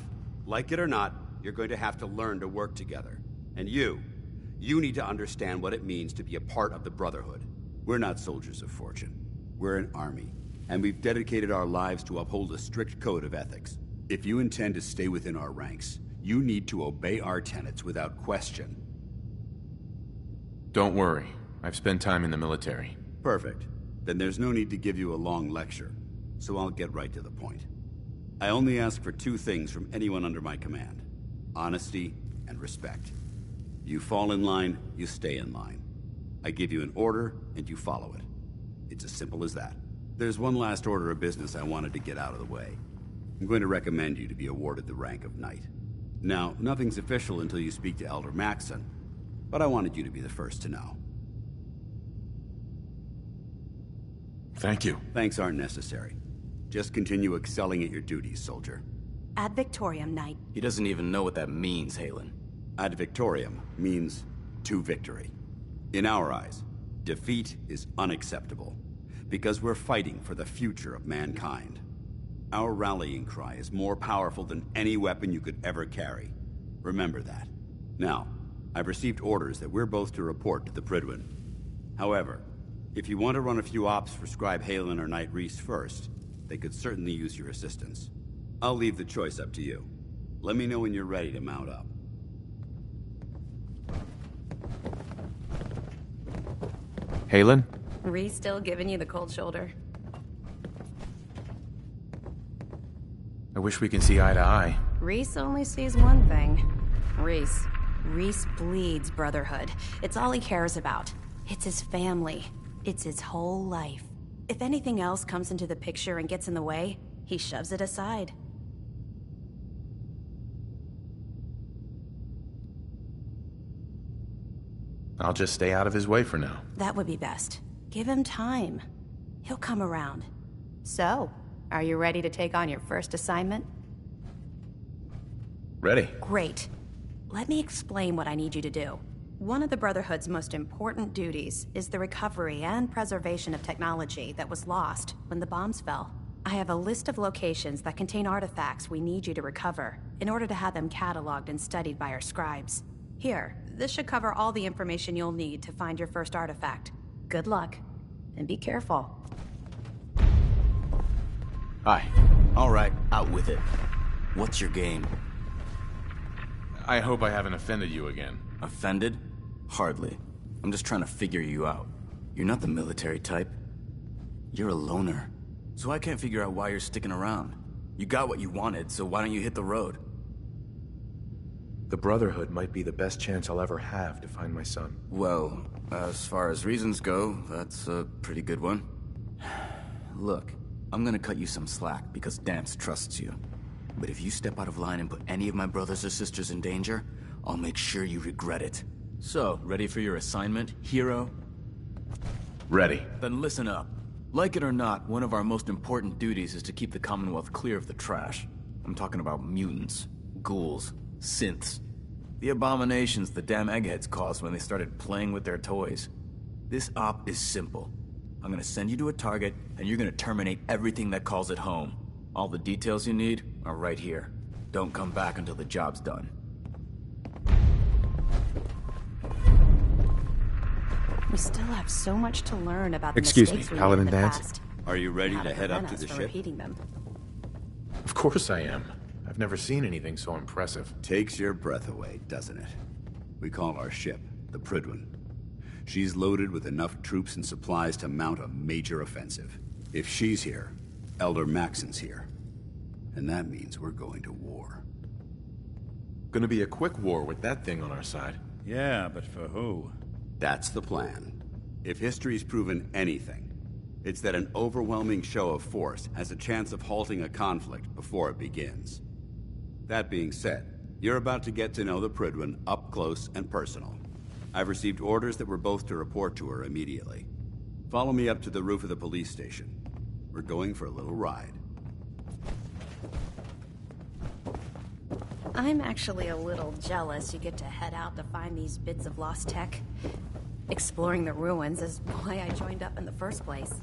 Speaker 4: Like it or not, you're going to have to learn to work together. And you need to understand what it means to be a part of the Brotherhood. We're not soldiers of fortune. We're an army, and we've dedicated our lives to uphold a strict code of ethics. If you intend to stay within our ranks, you need to obey our tenets without question.
Speaker 5: Don't worry. I've spent time in the military.
Speaker 4: Perfect. Then there's no need to give you a long lecture, so I'll get right to the point. I only ask for two things from anyone under my command: honesty and respect. You fall in line, you stay in line. I give you an order, and you follow it. It's as simple as that. There's one last order of business I wanted to get out of the way. I'm going to recommend you to be awarded the rank of Knight. Now, nothing's official until you speak to Elder Maxon, but I wanted you to be the first to know.
Speaker 5: Thank you.
Speaker 4: Thanks aren't necessary. Just continue excelling at your duties, soldier.
Speaker 6: Ad Victoriam, Knight.
Speaker 7: He doesn't even know what that means, Halen.
Speaker 4: Ad Victoriam means to victory. In our eyes, defeat is unacceptable, because we're fighting for the future of mankind. Our rallying cry is more powerful than any weapon you could ever carry. Remember that. Now, I've received orders that we're both to report to the Prydwen. However, if you want to run a few ops for Scribe Halen or Knight Reese first, they could certainly use your assistance. I'll leave the choice up to you. Let me know when you're ready to mount up.
Speaker 5: Halen?
Speaker 6: Reese still giving you the cold shoulder?
Speaker 5: I wish we can see eye to eye.
Speaker 6: Reese only sees one thing. Reese bleeds brotherhood. It's all he cares about. It's his family. It's his whole life. If anything else comes into the picture and gets in the way, he shoves it aside.
Speaker 5: I'll just stay out of his way for now.
Speaker 6: That would be best. Give him time. He'll come around. So, are you ready to take on your first assignment?
Speaker 5: Ready.
Speaker 6: Great. Let me explain what I need you to do. One of the Brotherhood's most important duties is the recovery and preservation of technology that was lost when the bombs fell. I have a list of locations that contain artifacts we need you to recover in order to have them cataloged and studied by our scribes. Here, this should cover all the information you'll need to find your first artifact. Good luck, and be careful.
Speaker 7: Hi. All right, out with it. What's your game?
Speaker 5: I hope I haven't offended you again.
Speaker 7: Offended? Hardly. I'm just trying to figure you out. You're not the military type. You're a loner. So I can't figure out why you're sticking around. You got what you wanted, so why don't you hit the road?
Speaker 5: The Brotherhood might be the best chance I'll ever have to find my son.
Speaker 7: Well, as far as reasons go, that's a pretty good one. Look, I'm gonna cut you some slack because Dance trusts you. But if you step out of line and put any of my brothers or sisters in danger, I'll make sure you regret it. So, ready for your assignment, hero?
Speaker 5: Ready.
Speaker 7: Then listen up. Like it or not, one of our most important duties is to keep the Commonwealth clear of the trash. I'm talking about mutants, ghouls, synths. The abominations the damn eggheads caused when they started playing with their toys. This op is simple. I'm gonna send you to a target, and you're gonna terminate everything that calls it home. All the details you need are right here. Don't come back until the job's done.
Speaker 6: We still have so much to learn about the
Speaker 5: Excuse me,
Speaker 6: mistakes we made
Speaker 5: Paladin
Speaker 6: in the
Speaker 5: Dance?
Speaker 6: past.
Speaker 4: Are you ready
Speaker 6: How
Speaker 4: to head up
Speaker 6: prevent
Speaker 4: to
Speaker 6: us
Speaker 4: the
Speaker 6: from
Speaker 4: ship?
Speaker 6: repeating them.
Speaker 5: Of course I am. I've never seen anything so impressive.
Speaker 4: Takes your breath away, doesn't it? We call our ship the Prydwen. She's loaded with enough troops and supplies to mount a major offensive. If she's here, Elder Maxon's here. And that means we're going to war.
Speaker 5: Gonna be a quick war with that thing on our side.
Speaker 3: Yeah, but for who?
Speaker 4: That's the plan. If history's proven anything, it's that an overwhelming show of force has a chance of halting a conflict before it begins. That being said, you're about to get to know the Prydwen up close and personal. I've received orders that we're both to report to her immediately. Follow me up to the roof of the police station. We're going for a little ride.
Speaker 6: I'm actually a little jealous you get to head out to find these bits of lost tech. Exploring the ruins is why I joined up in the first place.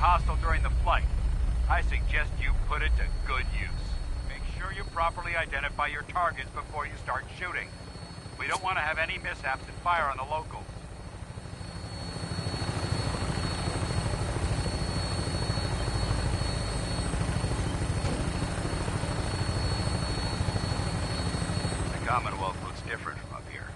Speaker 14: hostile during the flight. I suggest you put it to good use. Make sure you properly identify your targets before you start shooting. We don't want to have any mishaps and fire on the locals. The Commonwealth looks different from up here,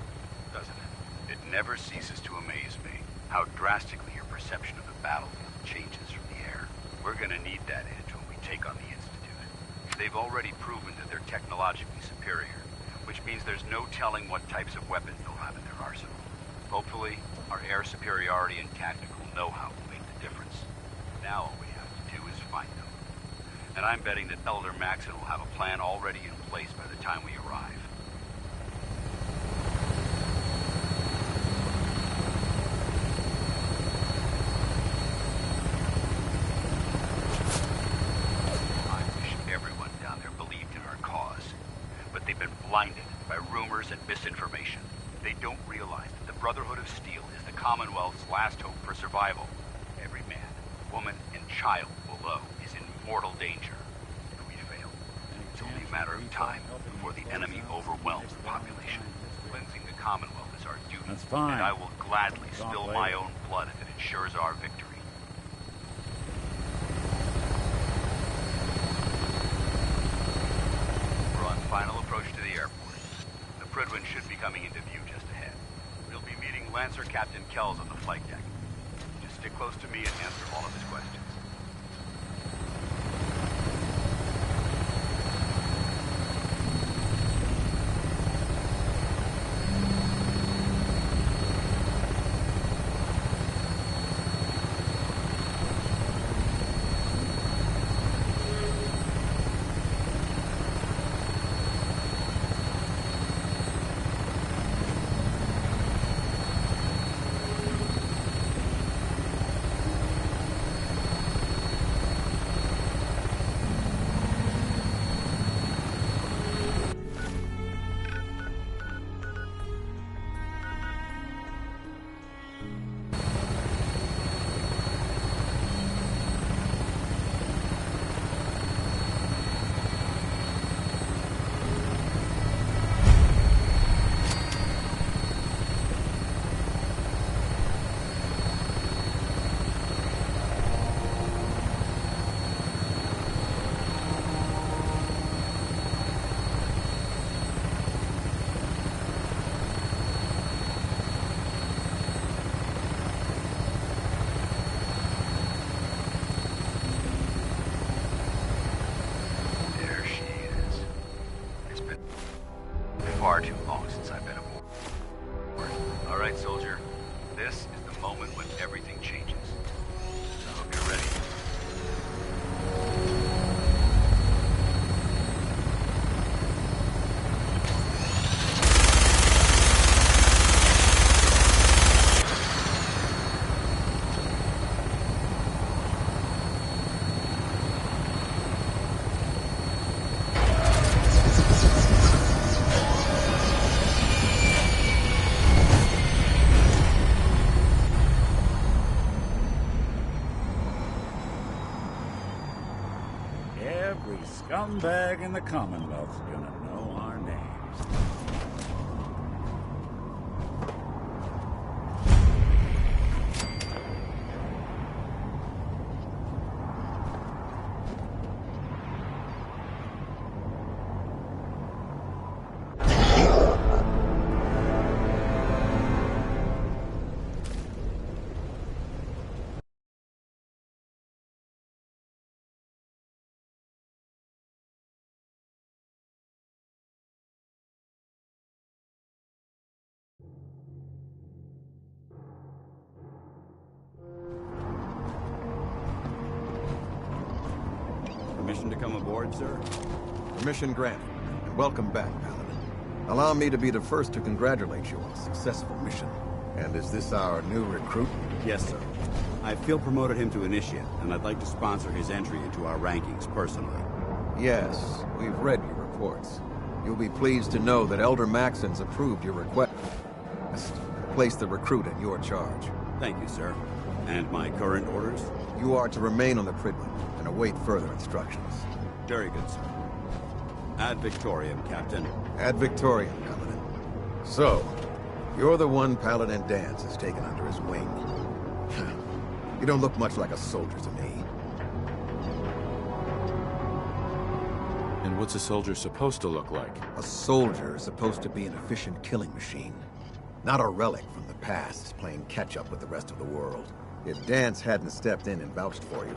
Speaker 14: doesn't it? It never ceases to amaze me how drastically your perception of the battlefield changes from the air. We're gonna need that edge when we take on the Institute. They've already proven that they're technologically superior, which means there's no telling what types of weapons they'll have in their arsenal. Hopefully, our air superiority and tactical know-how will make the difference. Now all we have to do is find them. And I'm betting that Elder Maxon will have a plan already in place by the time we arrive. Blinded by rumors and misinformation. They don't realize that the Brotherhood of Steel is the Commonwealth's last hope for survival. Every man, woman, and child below is in mortal danger. If we fail, it's only a matter of time before the enemy overwhelms the population. Cleansing the Commonwealth is our duty.
Speaker 3: That's fine.
Speaker 14: And I will gladly spill my own blood if it ensures our victory. Final approach to the airport. The Prydwen should be coming into view just ahead. We'll be meeting Lancer Captain Kells on the flight deck. Just stick close to me and answer all of his questions.
Speaker 3: Every scumbag in the Commonwealth's gonna know our names.
Speaker 4: Permission to come aboard, sir?
Speaker 15: Permission granted, and welcome back, Paladin. Allow me to be the first to congratulate you on a successful mission. And is this our new recruit?
Speaker 4: Yes, sir. I feel promoted him to initiate, and I'd like to sponsor his entry into our rankings personally.
Speaker 15: Yes, we've read your reports. You'll be pleased to know that Elder Maxon's approved your request. Place the recruit in your charge.
Speaker 4: Thank you, sir. And my current orders?
Speaker 15: You are to remain on the Pridman and await further instructions.
Speaker 4: Very good, sir. Ad Victoriam, Captain.
Speaker 15: Ad Victoriam, Paladin. So, you're the one Paladin Danse has taken under his wing. You don't look much like a soldier to me.
Speaker 5: And what's a soldier supposed to look like?
Speaker 15: A soldier is supposed to be an efficient killing machine. Not a relic from the past, playing catch-up with the rest of the world. If Danse hadn't stepped in and vouched for you,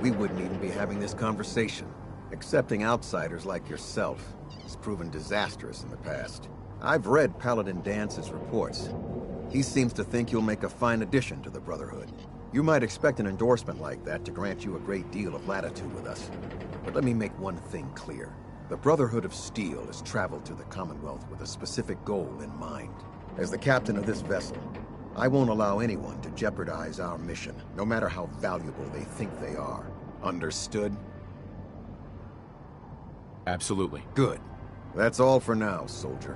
Speaker 15: we wouldn't even be having this conversation. Accepting outsiders like yourself has proven disastrous in the past. I've read Paladin Dance's reports. He seems to think you'll make a fine addition to the Brotherhood. You might expect an endorsement like that to grant you a great deal of latitude with us. But let me make one thing clear. The Brotherhood of Steel has traveled to the Commonwealth with a specific goal in mind. As the captain of this vessel, I won't allow anyone to jeopardize our mission, no matter how valuable they think they are. Understood?
Speaker 5: Absolutely.
Speaker 15: Good. That's all for now, soldier.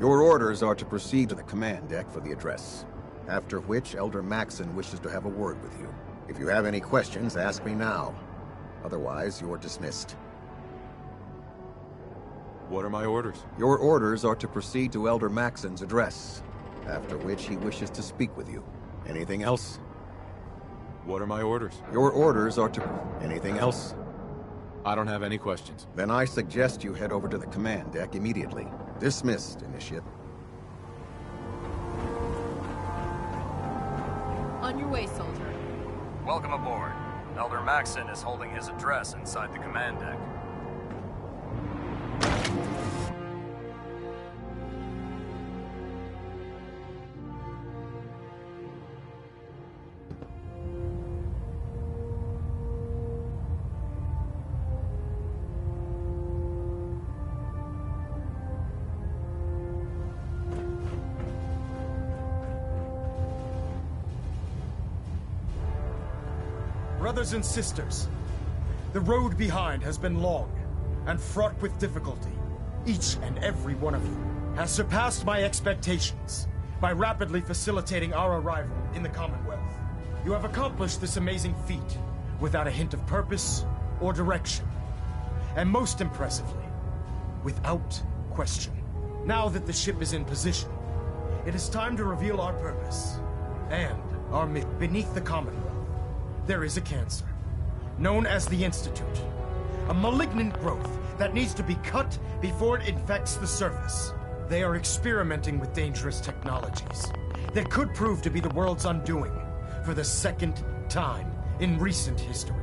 Speaker 15: Your orders are to proceed to the command deck for the address. After which, Elder Maxon wishes to have a word with you. If you have any questions, ask me now. Otherwise, you're dismissed.
Speaker 5: What are my orders?
Speaker 15: Your orders are to proceed to Elder Maxon's address, after which he wishes to speak with you. Anything else?
Speaker 5: What are my orders?
Speaker 15: Your orders are to... Anything else?
Speaker 5: I don't have any questions.
Speaker 15: Then I suggest you head over to the command deck immediately. Dismissed, Initiate.
Speaker 16: On your way, soldier.
Speaker 17: Welcome aboard. Elder Maxon is holding his address inside the command deck.
Speaker 18: Brothers and sisters, the road behind has been long and fraught with difficulty. Each and every one of you has surpassed my expectations by rapidly facilitating our arrival in the Commonwealth. You have accomplished this amazing feat without a hint of purpose or direction. And most impressively, without question. Now that the ship is in position, it is time to reveal our purpose and our mission. Beneath the Commonwealth, there is a cancer, known as the Institute. A malignant growth that needs to be cut before it infects the surface. They are experimenting with dangerous technologies that could prove to be the world's undoing for the second time in recent history.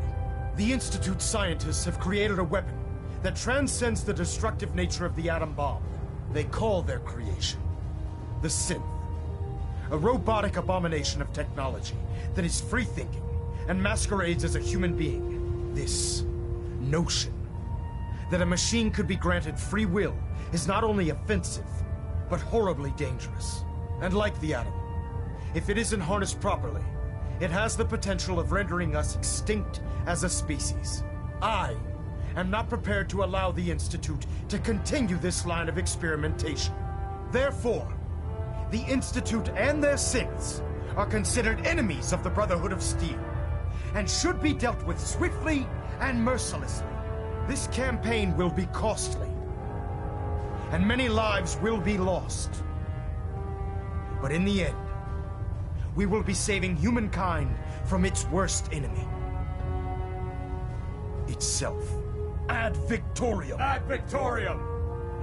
Speaker 18: The Institute scientists have created a weapon that transcends the destructive nature of the atom bomb. They call their creation the Synth. A robotic abomination of technology that is free-thinking and masquerades as a human being. This notion that a machine could be granted free will is not only offensive, but horribly dangerous. And like the atom, if it isn't harnessed properly, it has the potential of rendering us extinct as a species. I am not prepared to allow the Institute to continue this line of experimentation. Therefore, the Institute and their synths are considered enemies of the Brotherhood of Steel, and should be dealt with swiftly and mercilessly. This campaign will be costly, and many lives will be lost. But in the end, we will be saving humankind from its worst enemy. Itself. Ad Victoriam!
Speaker 17: Ad Victoriam!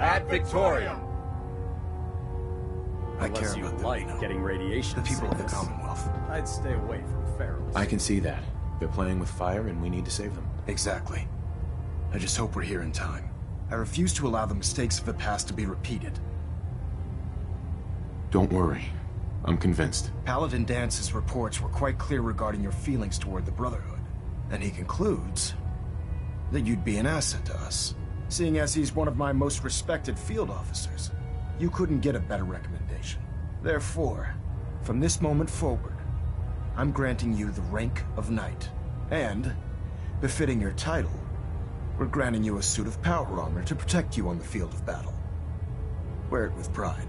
Speaker 18: Ad Victoriam!
Speaker 17: I care about them, getting radiation.
Speaker 5: The people of the Commonwealth.
Speaker 17: I'd stay away from ferals.
Speaker 5: I can see that. They're playing with fire and we need to save them.
Speaker 18: Exactly. I just hope we're here in time. I refuse to allow the mistakes of the past to be repeated.
Speaker 5: Don't worry. I'm convinced.
Speaker 18: Paladin Dance's reports were quite clear regarding your feelings toward the Brotherhood. And he concludes that you'd be an asset to us. Seeing as he's one of my most respected field officers, you couldn't get a better recommendation. Therefore, from this moment forward, I'm granting you the rank of Knight. And, befitting your title, we're granting you a suit of power armor to protect you on the field of battle. Wear it with pride.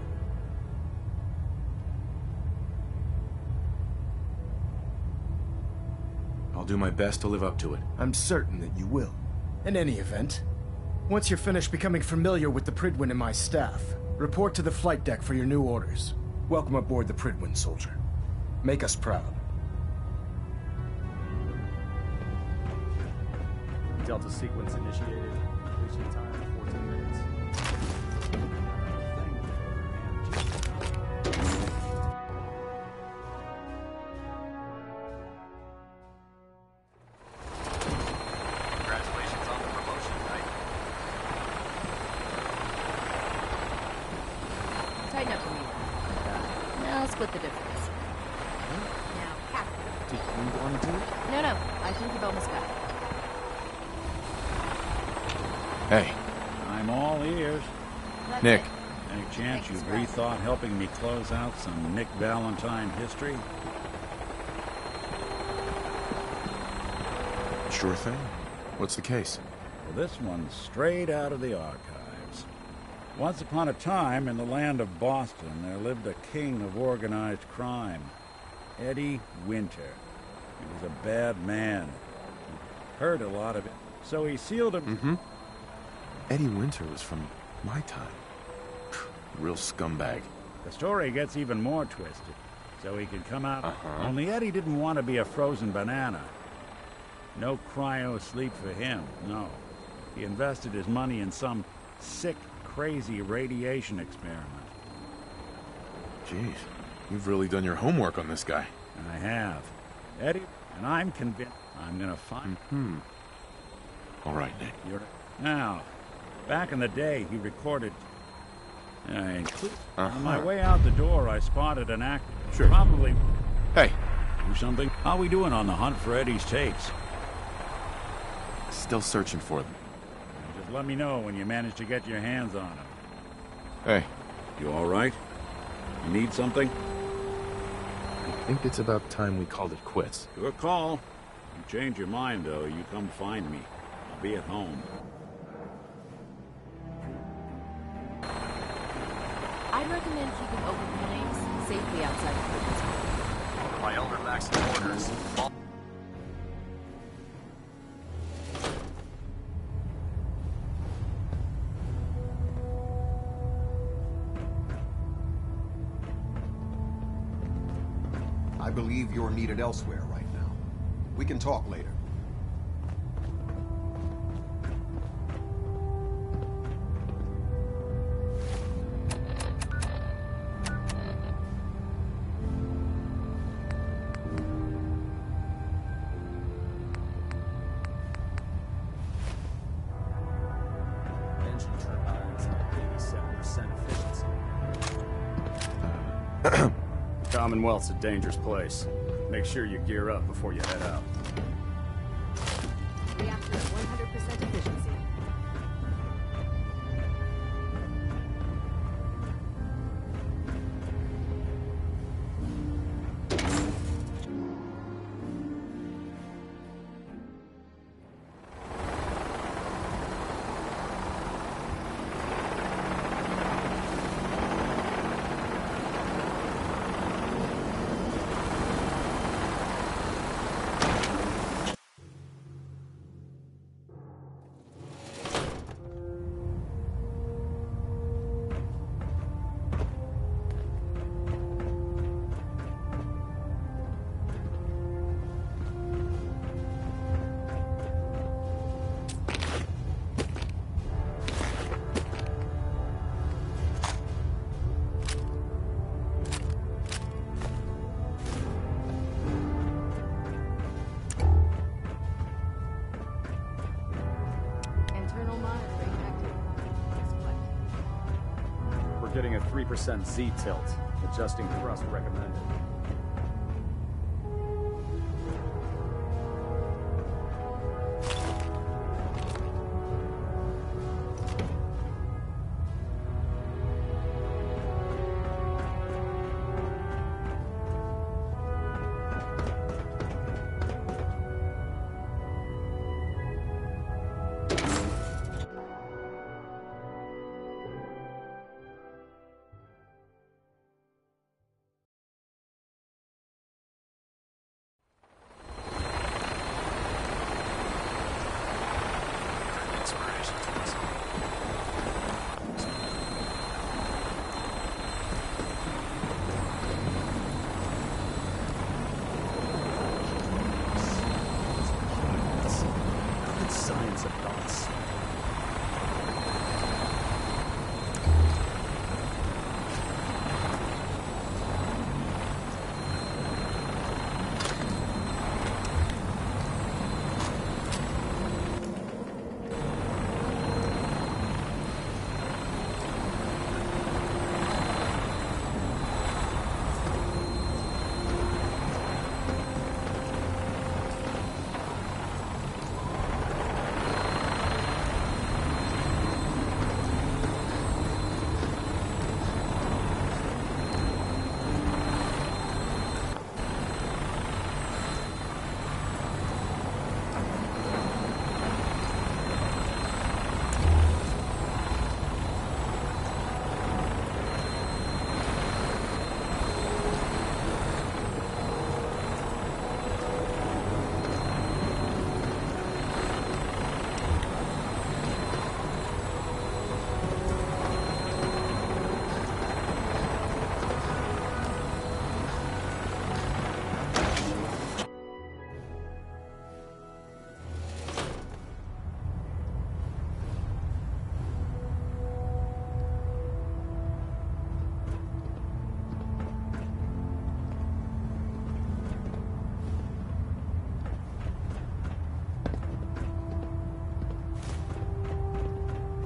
Speaker 5: I'll do my best to live up to it.
Speaker 18: I'm certain that you will. In any event, once you're finished becoming familiar with the Pridwin and my staff, report to the flight deck for your new orders. Welcome aboard the Pridwin, soldier. Make us proud.
Speaker 17: Delta sequence initiated. Completion time 14 minutes. Congratulations on the promotion, Knight.
Speaker 12: Tighten up for me. Now split the difference. Now, Captain.
Speaker 5: Do you want to do it?
Speaker 12: No, I think you've almost got it.
Speaker 5: Hey.
Speaker 3: I'm all ears.
Speaker 5: Nick.
Speaker 3: Any chance you've rethought helping me close out some Nick Valentine history?
Speaker 5: Sure thing. What's the case?
Speaker 3: Well, this one's straight out of the archives. Once upon a time, in the land of Boston, there lived a king of organized crime, Eddie Winter. He was a bad man. He heard a lot of it, so he sealed him.
Speaker 5: Mm-hmm. Eddie Winter was from my time. Real scumbag.
Speaker 3: The story gets even more twisted, so he could come out. Only Eddie didn't want to be a frozen banana. No cryo sleep for him, no. He invested his money in some sick, crazy radiation experiment.
Speaker 5: Jeez, you've really done your homework on this guy.
Speaker 3: I have. Eddie, and I'm convinced I'm gonna find...
Speaker 5: All right, Nick.
Speaker 3: Now, back in the day, he recorded... On my way out the door, I spotted an actor.
Speaker 5: Sure.
Speaker 3: Probably...
Speaker 5: Hey.
Speaker 3: Do something? How we doing on the hunt for Eddie's tapes?
Speaker 5: Still searching for them.
Speaker 3: Just let me know when you manage to get your hands on them.
Speaker 5: Hey.
Speaker 3: You all right? You need something?
Speaker 5: I think it's about time we called it quits.
Speaker 3: Your call. You change your mind, though, you come find me. I'll be at home.
Speaker 12: I'd recommend keeping open flames safely outside the prison.
Speaker 17: By Elder Max's orders, all...
Speaker 15: I believe you're needed elsewhere right now. We can talk later.
Speaker 17: engine turbines at 87% efficiency. The Commonwealth's a dangerous place. Make sure you gear up before you head out.
Speaker 12: Reactor at 100% efficiency.
Speaker 17: Getting a 3% Z tilt. Adjusting thrust recommended.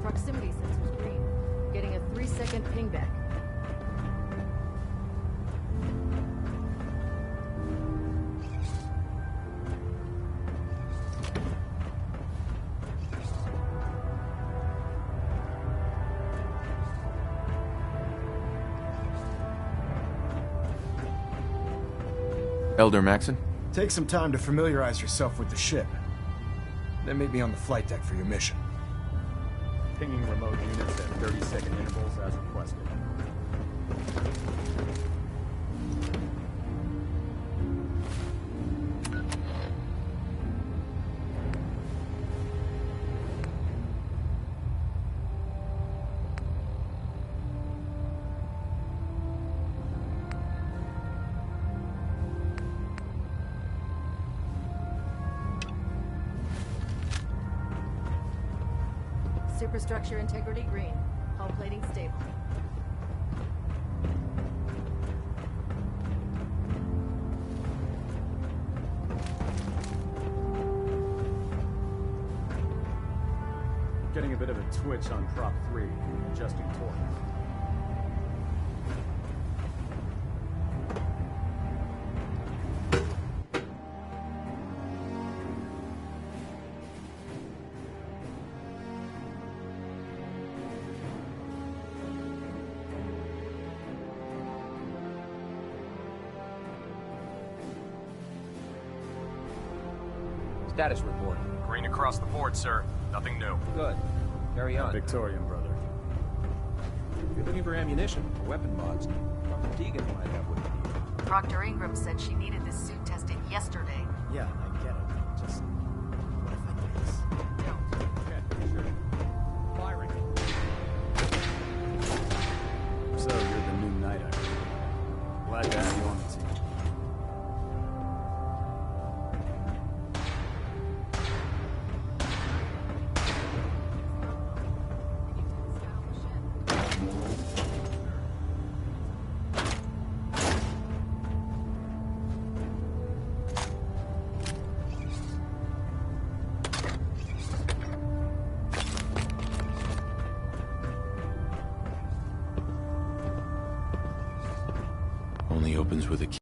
Speaker 12: Proximity sensors green. Getting a 3-second pingback.
Speaker 5: Elder Maxon?
Speaker 18: Take some time to familiarize yourself with the ship. Then meet me on the flight deck for your mission.
Speaker 17: Pinging remote units at 30-second intervals as requested.
Speaker 12: Superstructure integrity green. Hull plating stable.
Speaker 17: Getting a bit of a twitch on prop 3. Adjusting torque.
Speaker 19: Status report.
Speaker 20: Green across the board, sir. Nothing new.
Speaker 19: Good. Carry on.
Speaker 17: Victorian, brother.
Speaker 19: If you're looking for ammunition or weapon mods, Dr. Deegan might have what you need.
Speaker 12: Proctor Ingram said she needed this suit tested yesterday.
Speaker 18: Yeah, I get it. Just... what if I do this?
Speaker 17: Okay, sure. Firing. So, you're the new Night Owl. Glad to have you on the team.
Speaker 21: opens with a key.